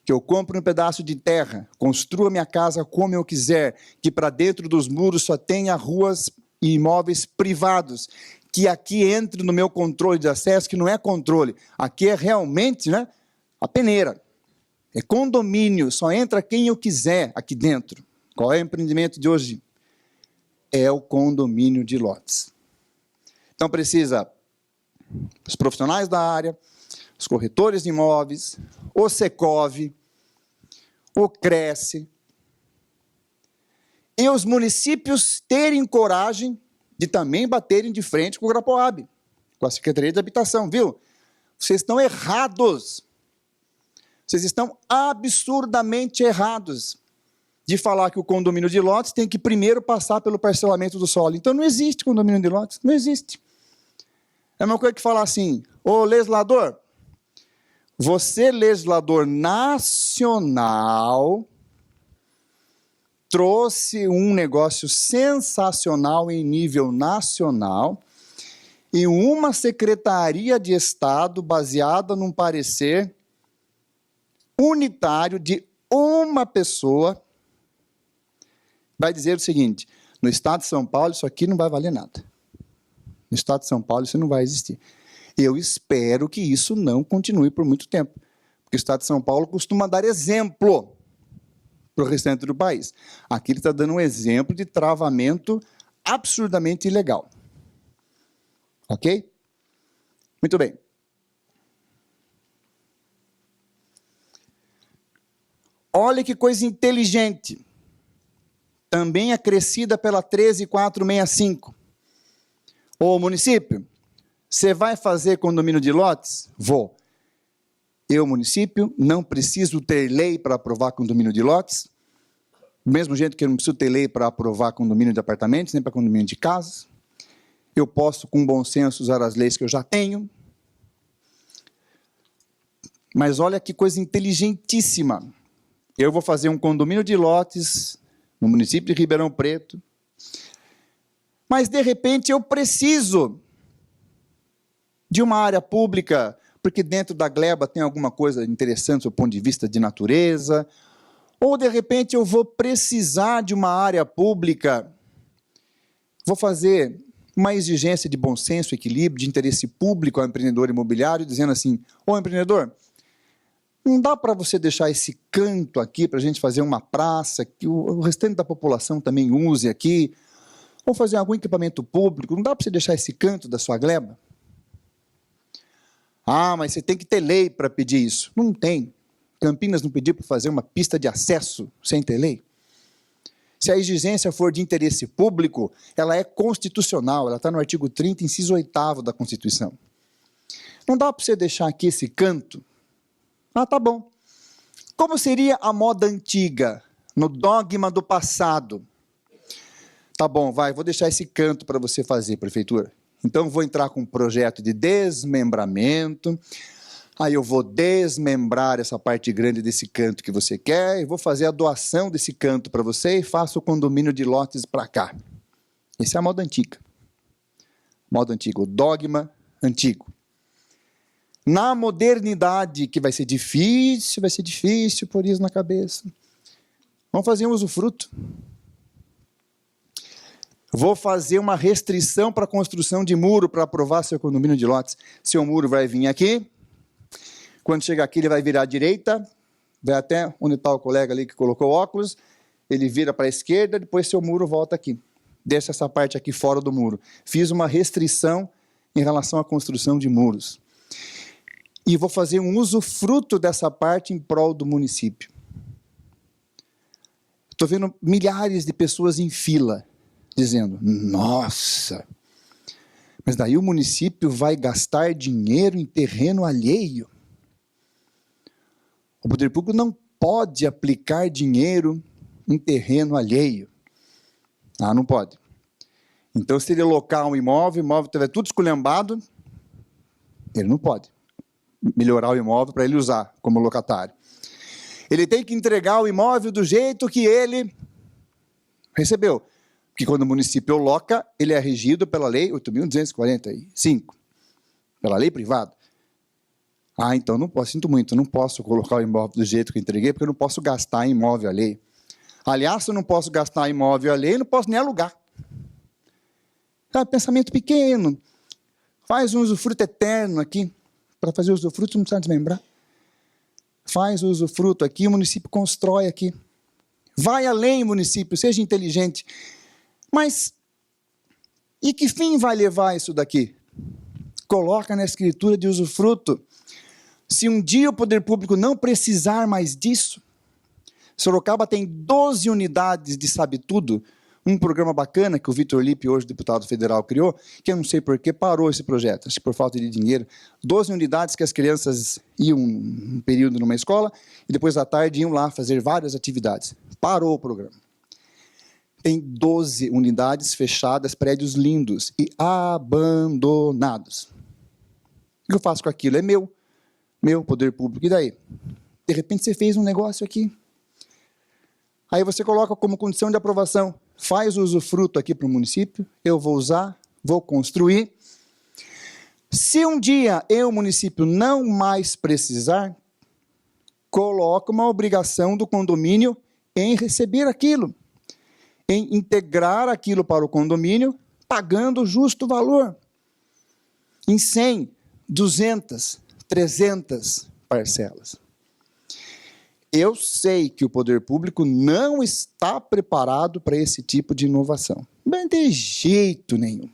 que eu compre um pedaço de terra, construa minha casa como eu quiser, que para dentro dos muros só tenha ruas e imóveis privados, que aqui entre no meu controle de acesso, que não é controle, aqui é realmente, né, a peneira. É condomínio, só entra quem eu quiser aqui dentro. Qual é o empreendimento de hoje? É o condomínio de lotes. Então precisa os profissionais da área, os corretores de imóveis, o Secov, o Cresce, e os municípios terem coragem de também baterem de frente com o Grapoab, com a Secretaria de Habitação, viu? Vocês estão errados. Vocês estão absurdamente errados de falar que o condomínio de lotes tem que primeiro passar pelo parcelamento do solo. Então não existe condomínio de lotes, não existe. É a mesma coisa que falar assim, ô legislador, você, legislador nacional, trouxe um negócio sensacional em nível nacional e uma secretaria de Estado baseada num parecer unitário de uma pessoa vai dizer o seguinte, no estado de São Paulo isso aqui não vai valer nada. No estado de São Paulo isso não vai existir. Eu espero que isso não continue por muito tempo, porque o estado de São Paulo costuma dar exemplo para o restante do país. Aqui ele está dando um exemplo de travamento absurdamente ilegal. Ok? Muito bem. Olha que coisa inteligente. Também acrescida pela 13465. Ô município, você vai fazer condomínio de lotes? Vou. Eu, município, não preciso ter lei para aprovar condomínio de lotes. Do mesmo jeito que eu não preciso ter lei para aprovar condomínio de apartamentos, nem para condomínio de casas. Eu posso, com bom senso, usar as leis que eu já tenho. Mas olha que coisa inteligentíssima. Eu vou fazer um condomínio de lotes no município de Ribeirão Preto. Mas, de repente, eu preciso de uma área pública, porque dentro da gleba tem alguma coisa interessante do ponto de vista de natureza. Ou, de repente, eu vou precisar de uma área pública. Vou fazer uma exigência de bom senso, equilíbrio, de interesse público ao empreendedor imobiliário, dizendo assim, ô empreendedor, não dá para você deixar esse canto aqui para a gente fazer uma praça, que o restante da população também use aqui, ou fazer algum equipamento público, não dá para você deixar esse canto da sua gleba? Ah, mas você tem que ter lei para pedir isso. Não tem. Campinas não pediu para fazer uma pista de acesso sem ter lei. Se a exigência for de interesse público, ela é constitucional, ela está no artigo 30, inciso 8º da Constituição. Não dá para você deixar aqui esse canto. Ah, tá bom. Como seria a moda antiga, no dogma do passado? Tá bom, vou deixar esse canto para você fazer, prefeitura. Então, vou entrar com um projeto de desmembramento, aí eu vou desmembrar essa parte grande desse canto que você quer, e vou fazer a doação desse canto para você e faço o condomínio de lotes para cá. Essa é a moda antiga. Moda antiga, o dogma antigo. Na modernidade, que vai ser difícil pôr isso na cabeça. Vamos fazer um usufruto. Vou fazer uma restrição para a construção de muro para aprovar seu condomínio de lotes. Seu muro vai vir aqui. Quando chegar aqui, ele vai virar à direita. Vai até onde está o colega ali que colocou óculos. Ele vira para a esquerda, depois seu muro volta aqui. Deixa essa parte aqui fora do muro. Fiz uma restrição em relação à construção de muros. E vou fazer um usufruto dessa parte em prol do município. Estou vendo milhares de pessoas em fila, dizendo, nossa, mas daí o município vai gastar dinheiro em terreno alheio. O poder público não pode aplicar dinheiro em terreno alheio. Ah, não pode. Então, se ele locar um imóvel, o imóvel estiver tudo esculhambado, ele não pode melhorar o imóvel para ele usar como locatário. Ele tem que entregar o imóvel do jeito que ele recebeu. Porque quando o município loca, ele é regido pela lei 8.245, pela lei privada. Ah, então não posso, sinto muito, não posso colocar o imóvel do jeito que eu entreguei, porque eu não posso gastar em imóvel alheio. Aliás, se eu não posso gastar em imóvel alheio, eu não posso nem alugar. Pensamento pequeno. Faz um usufruto eterno aqui. Para fazer o usufruto, não precisa desmembrar. Faz o usufruto aqui, o município constrói aqui. Vai além, município, seja inteligente. Mas, e que fim vai levar isso daqui? Coloca na escritura de usufruto. Se um dia o poder público não precisar mais disso, Sorocaba tem 12 unidades de sabe-tudo, um programa bacana que o Vitor Lippe, hoje deputado federal, criou, que eu não sei por que parou esse projeto, acho que por falta de dinheiro. 12 unidades que as crianças iam um período numa escola e depois à tarde iam lá fazer várias atividades. Parou o programa. Tem 12 unidades fechadas, prédios lindos e abandonados. O que eu faço com aquilo? É meu poder público. E daí? De repente você fez um negócio aqui. Aí você coloca como condição de aprovação, faz o usufruto aqui para o município, eu vou usar, vou construir. Se um dia eu, município, não mais precisar, coloca uma obrigação do condomínio em receber aquilo, em integrar aquilo para o condomínio, pagando o justo valor, em 100, 200, 300 parcelas. Eu sei que o poder público não está preparado para esse tipo de inovação. Mas de jeito nenhum.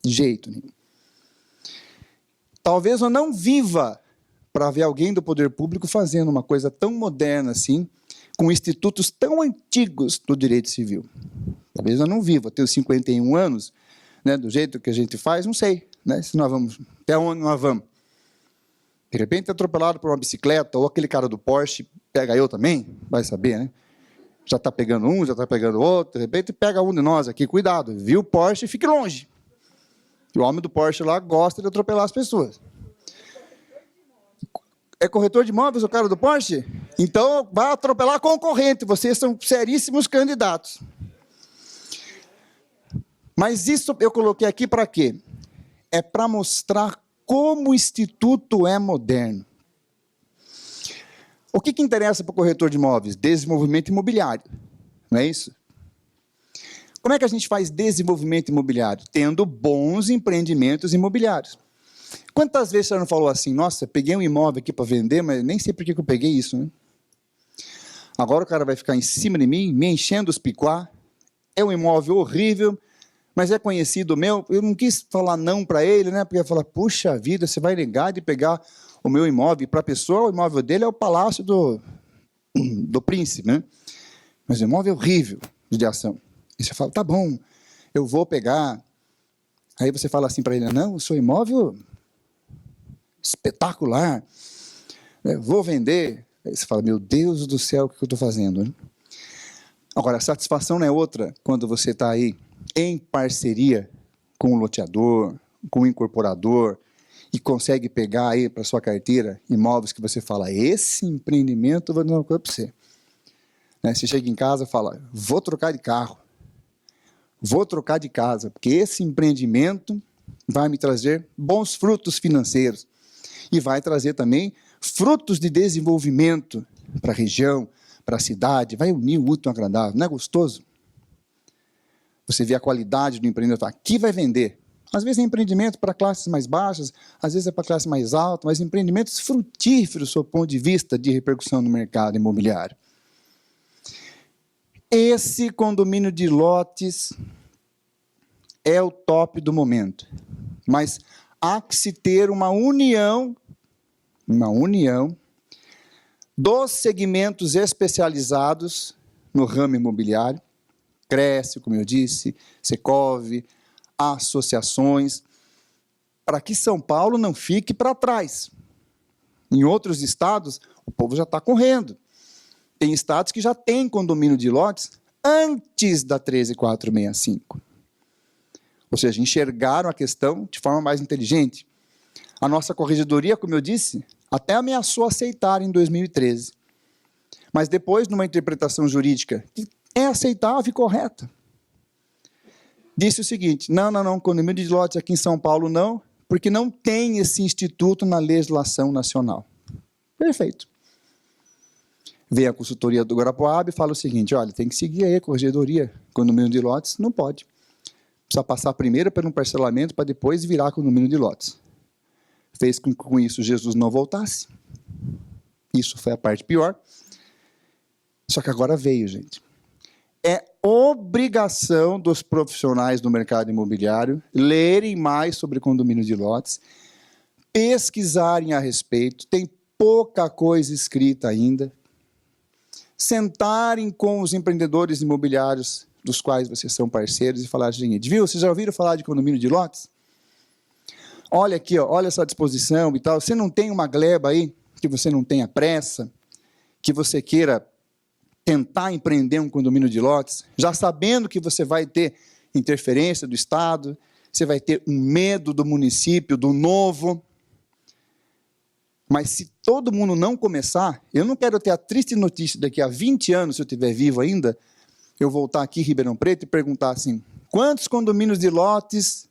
De jeito nenhum. Talvez eu não viva para ver alguém do poder público fazendo uma coisa tão moderna assim, com institutos tão antigos do direito civil. Talvez eu não viva, eu tenho 51 anos, né, do jeito que a gente faz, não sei, né, se nós vamos, até onde nós vamos. De repente, atropelado por uma bicicleta, ou aquele cara do Porsche pega eu também, vai saber, né? Já está pegando um, já está pegando outro, de repente pega um de nós aqui, cuidado, viu o Porsche, fique longe. O homem do Porsche lá gosta de atropelar as pessoas. É corretor de imóveis o cara do Porsche? Então, vai atropelar a concorrente, vocês são seríssimos candidatos. Mas isso eu coloquei aqui para quê? É para mostrar como o Instituto é moderno. O que interessa para o corretor de imóveis? Desenvolvimento imobiliário, não é isso? Como é que a gente faz desenvolvimento imobiliário? Tendo bons empreendimentos imobiliários. Quantas vezes você não falou assim, nossa, peguei um imóvel aqui para vender, mas nem sei por que eu peguei isso, né? Agora o cara vai ficar em cima de mim, me enchendo os picuá, é um imóvel horrível, mas é conhecido meu, eu não quis falar não para ele, né? Porque eu ia falar, puxa vida, você vai negar de pegar o meu imóvel, para a pessoa, o imóvel dele é o palácio do príncipe, né? Mas o imóvel é horrível de ação. E você fala, tá bom, eu vou pegar. Aí você fala assim para ele, não, o seu imóvel espetacular, vou vender. Aí você fala, meu Deus do céu, o que eu estou fazendo? Né? Agora, a satisfação não é outra quando você está aí em parceria com o loteador, com o incorporador, e consegue pegar aí para sua carteira imóveis que você fala, esse empreendimento eu vou dar uma coisa para você. Né? Você chega em casa e fala, vou trocar de carro, vou trocar de casa, porque esse empreendimento vai me trazer bons frutos financeiros e vai trazer também frutos de desenvolvimento para a região, para a cidade, vai unir o útil ao agradável. Não é gostoso? Você vê a qualidade do empreendimento, aqui vai vender. Às vezes é empreendimento para classes mais baixas, às vezes é para classe mais alta, mas empreendimentos frutíferos, do seu ponto de vista de repercussão no mercado imobiliário. Esse condomínio de lotes é o top do momento. Mas há que se ter uma união dos segmentos especializados no ramo imobiliário, Cresce, como eu disse, Secov, associações, para que São Paulo não fique para trás. Em outros estados, o povo já está correndo. Tem estados que já têm condomínio de lotes antes da 13465. Ou seja, enxergaram a questão de forma mais inteligente. A nossa corregedoria, como eu disse, até ameaçou aceitar em 2013. Mas depois, numa interpretação jurídica que é aceitável e correta, disse o seguinte, não, condomínio de lotes aqui em São Paulo não, porque não tem esse instituto na legislação nacional. Perfeito. Vem a consultoria do Guarapuava e fala o seguinte, olha, tem que seguir aí a corregedoria, condomínio de lotes, não pode. Precisa passar primeiro por um parcelamento para depois virar condomínio de lotes. Fez com que com isso Jesus não voltasse. Isso foi a parte pior. Só que agora veio, gente. É obrigação dos profissionais do mercado imobiliário lerem mais sobre condomínio de lotes, pesquisarem a respeito, tem pouca coisa escrita ainda, sentarem com os empreendedores imobiliários dos quais vocês são parceiros e falar o seguinte, viu, vocês já ouviram falar de condomínio de lotes? Olha aqui, ó, olha essa disposição e tal, você não tem uma gleba aí, que você não tenha pressa, que você queira tentar empreender um condomínio de lotes, já sabendo que você vai ter interferência do Estado, você vai ter um medo do município, do novo. Mas se todo mundo não começar, eu não quero ter a triste notícia daqui a 20 anos, se eu estiver vivo ainda, eu voltar aqui em Ribeirão Preto e perguntar assim, quantos condomínios de lotes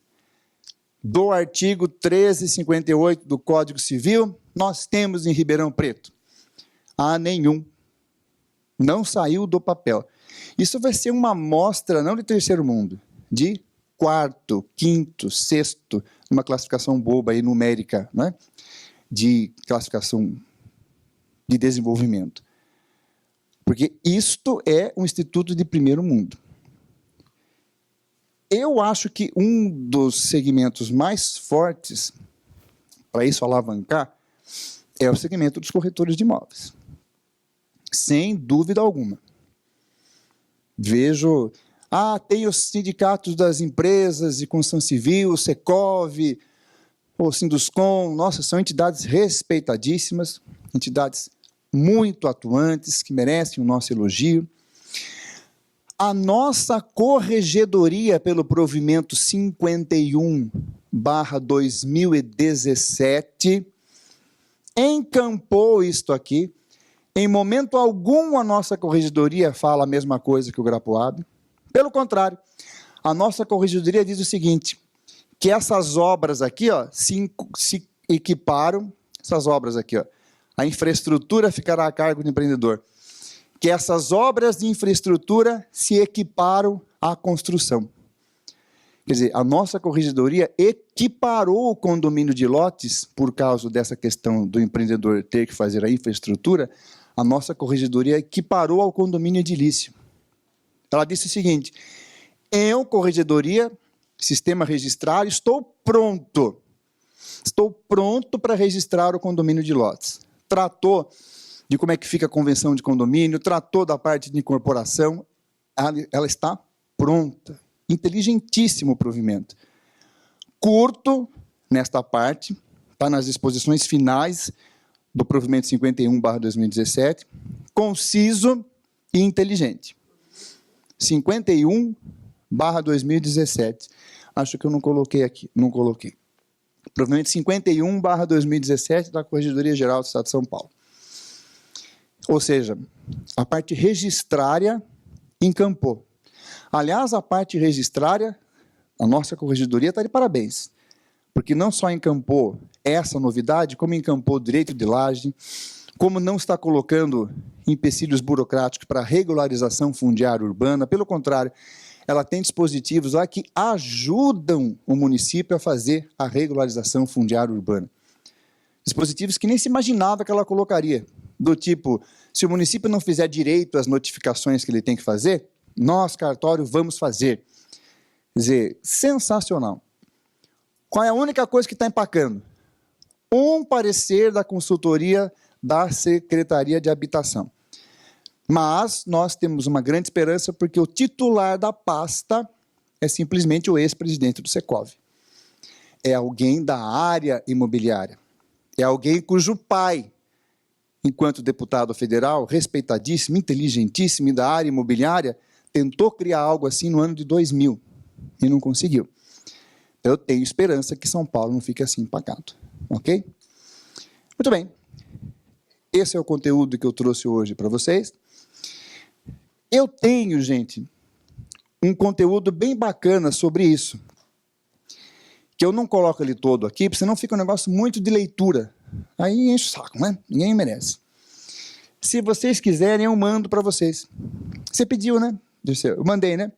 do artigo 1358 do Código Civil nós temos em Ribeirão Preto? Ah, nenhum. Não saiu do papel. Isso vai ser uma amostra, não de terceiro mundo, de quarto, quinto, sexto, uma classificação boba aí, numérica, né? De classificação de desenvolvimento. Porque isto é um instituto de primeiro mundo. Eu acho que um dos segmentos mais fortes para isso alavancar é o segmento dos corretores de imóveis. Sem dúvida alguma. Vejo, tem os sindicatos das empresas de construção civil, o Secov, o Sinduscom, nossa, são entidades respeitadíssimas, entidades muito atuantes, que merecem o nosso elogio. A nossa corregedoria pelo provimento 51/2017 encampou isto aqui. Em momento algum, a nossa corregedoria fala a mesma coisa que o Grapoab. Pelo contrário, a nossa corregedoria diz o seguinte, que essas obras aqui, ó, se equiparam, essas obras aqui, ó, a infraestrutura ficará a cargo do empreendedor, que essas obras de infraestrutura se equiparam à construção. Quer dizer, a nossa corregedoria equiparou o condomínio de lotes, por causa dessa questão do empreendedor ter que fazer a infraestrutura, a nossa corregedoria equiparou ao condomínio edilício. Ela disse o seguinte, eu, corregedoria, sistema registrário, estou pronto para registrar o condomínio de lotes. Tratou de como é que fica a convenção de condomínio, tratou da parte de incorporação, ela está pronta. Inteligentíssimo o provimento. Curto nesta parte, está nas disposições finais do provimento 51/2017, conciso e inteligente. 51/2017. Acho que eu não coloquei aqui, não coloquei. Provimento 51/2017 da Corregedoria Geral do Estado de São Paulo. Ou seja, a parte registrária encampou. Aliás, a parte registrária, a nossa corregedoria está de parabéns, porque não só encampou essa novidade, como encampou o direito de laje, como não está colocando empecilhos burocráticos para regularização fundiária urbana, pelo contrário, ela tem dispositivos lá que ajudam o município a fazer a regularização fundiária urbana. Dispositivos que nem se imaginava que ela colocaria, do tipo, se o município não fizer direito às notificações que ele tem que fazer, nós, cartório, vamos fazer. Quer dizer, sensacional. Qual é a única coisa que está empacando? Um parecer da consultoria da Secretaria de Habitação. Mas nós temos uma grande esperança porque o titular da pasta é simplesmente o ex-presidente do Secov. É alguém da área imobiliária. É alguém cujo pai, enquanto deputado federal, respeitadíssimo, inteligentíssimo e da área imobiliária, tentou criar algo assim no ano de 2000 e não conseguiu. Então, eu tenho esperança que São Paulo não fique assim empacado. Ok? Muito bem. Esse é o conteúdo que eu trouxe hoje para vocês. Eu tenho, gente, um conteúdo bem bacana sobre isso, que eu não coloco ele todo aqui, porque senão fica um negócio muito de leitura. Aí enche o saco, né? Ninguém merece. Se vocês quiserem, eu mando para vocês. Você pediu, né? Dirceu, eu mandei, né?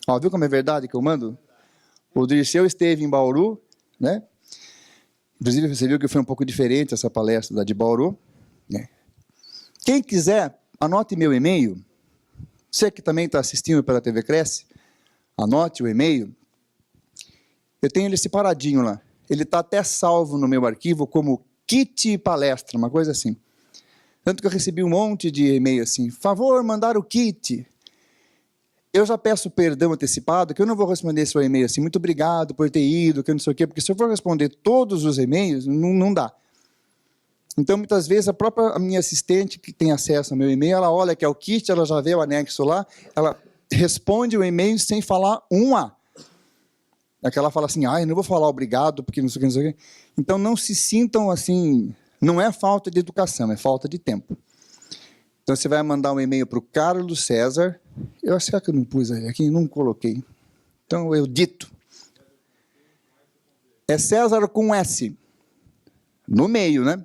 Ó, viu como é verdade que eu mando? O Dirceu esteve em Bauru, né? Inclusive, você viu que foi um pouco diferente essa palestra da de Bauru. Né? Quem quiser, anote meu e-mail. Você que também está assistindo pela TV Cresce, anote o e-mail. Eu tenho ele separadinho lá. Ele está até salvo no meu arquivo como kit palestra, uma coisa assim. Tanto que eu recebi um monte de e-mail assim, favor, mandar o kit. Eu já peço perdão antecipado, que eu não vou responder seu e-mail assim, muito obrigado por ter ido, que eu não sei o quê, porque se eu for responder todos os e-mails, não dá. Então, muitas vezes, a minha assistente, que tem acesso ao meu e-mail, ela olha que é o kit, ela já vê o anexo lá, ela responde o e-mail sem falar um A. Ela fala assim, eu não vou falar obrigado, porque não sei o que, não sei o que. Então, não se sintam assim, não é falta de educação, é falta de tempo. Então, você vai mandar um e-mail para o Carlos César, eu acho que eu não pus aqui, não coloquei. Então, eu dito. É César com S, no meio, né?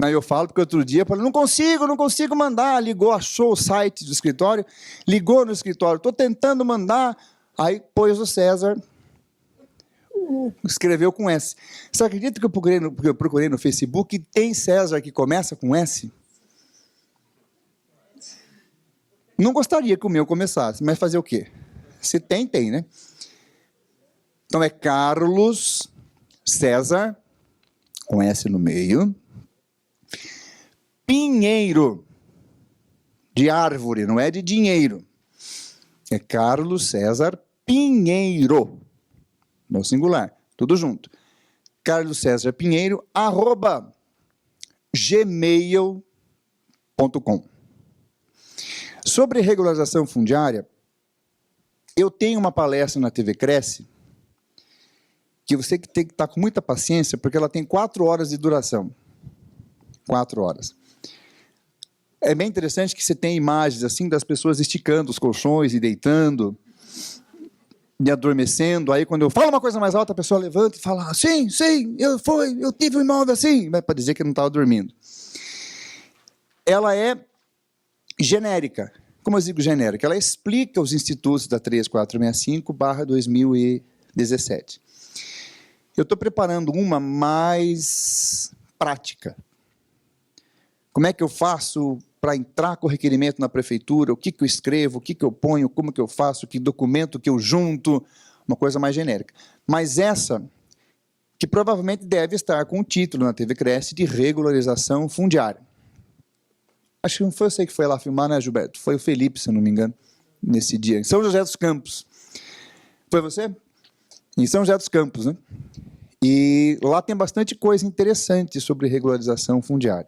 Aí eu falo, porque outro dia eu falei, não consigo mandar. Ligou, achou o site do escritório, ligou no escritório, estou tentando mandar. Aí pôs o César, escreveu com S. Você acredita que eu procurei no Facebook e tem César que começa com S? Não gostaria que o meu começasse, mas fazer o quê? Se tem, né? Então é Carlos César, com S no meio, Pinheiro, de árvore, não é de dinheiro. É Carlos César Pinheiro, no singular, tudo junto. Carlos César Pinheiro, @gmail.com. Sobre regularização fundiária, eu tenho uma palestra na TV Cresce, que você tem que estar com muita paciência, porque ela tem 4 horas de duração. 4 horas. É bem interessante que você tem imagens assim das pessoas esticando os colchões e deitando, e adormecendo. Aí, quando eu falo uma coisa mais alta, a pessoa levanta e fala, sim, eu tive um imóvel assim, para dizer que não estava dormindo. Ela é genérica. Como eu digo genérica? Ela explica os institutos da 3465/2017. Eu estou preparando uma mais prática. Como é que eu faço para entrar com o requerimento na prefeitura? O que eu escrevo? O que eu ponho? Como que eu faço? Que documento que eu junto? Uma coisa mais genérica. Mas essa, que provavelmente deve estar com o título na TV Cresce de regularização fundiária. Acho que não foi você que foi lá filmar, né, Gilberto? Foi o Felipe, se eu não me engano, nesse dia. Em São José dos Campos. Foi você? Em São José dos Campos, né? E lá tem bastante coisa interessante sobre regularização fundiária.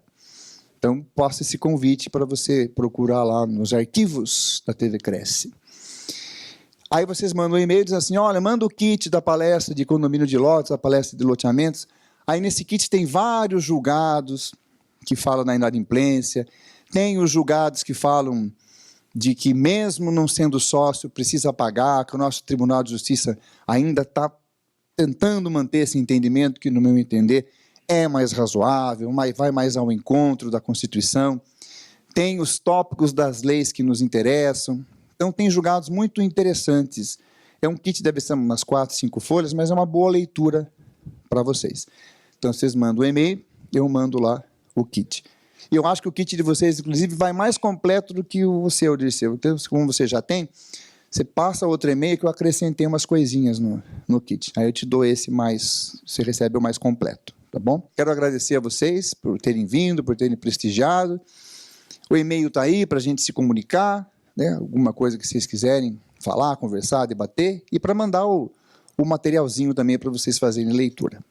Então, passo esse convite para você procurar lá nos arquivos da TV Cresce. Aí vocês mandam um e-mail e dizem assim, olha, manda o kit da palestra de condomínio de lotes, a palestra de loteamentos. Aí nesse kit tem vários julgados que falam da inadimplência, tem os julgados que falam de que mesmo não sendo sócio precisa pagar, que o nosso Tribunal de Justiça ainda está tentando manter esse entendimento que, no meu entender, é mais razoável, vai mais ao encontro da Constituição. Tem os tópicos das leis que nos interessam. Então, tem julgados muito interessantes. É um kit, deve ser umas 4, 5 folhas, mas é uma boa leitura para vocês. Então, vocês mandam o e-mail, eu mando lá o kit. E eu acho que o kit de vocês, inclusive, vai mais completo do que o seu, Dirceu. Então, como você já tem, você passa outro e-mail que eu acrescentei umas coisinhas no kit. Aí eu te dou esse mais, você recebe o mais completo, tá bom? Quero agradecer a vocês por terem vindo, por terem prestigiado. O e-mail está aí para a gente se comunicar, né? Alguma coisa que vocês quiserem falar, conversar, debater, e para mandar o materialzinho também para vocês fazerem leitura.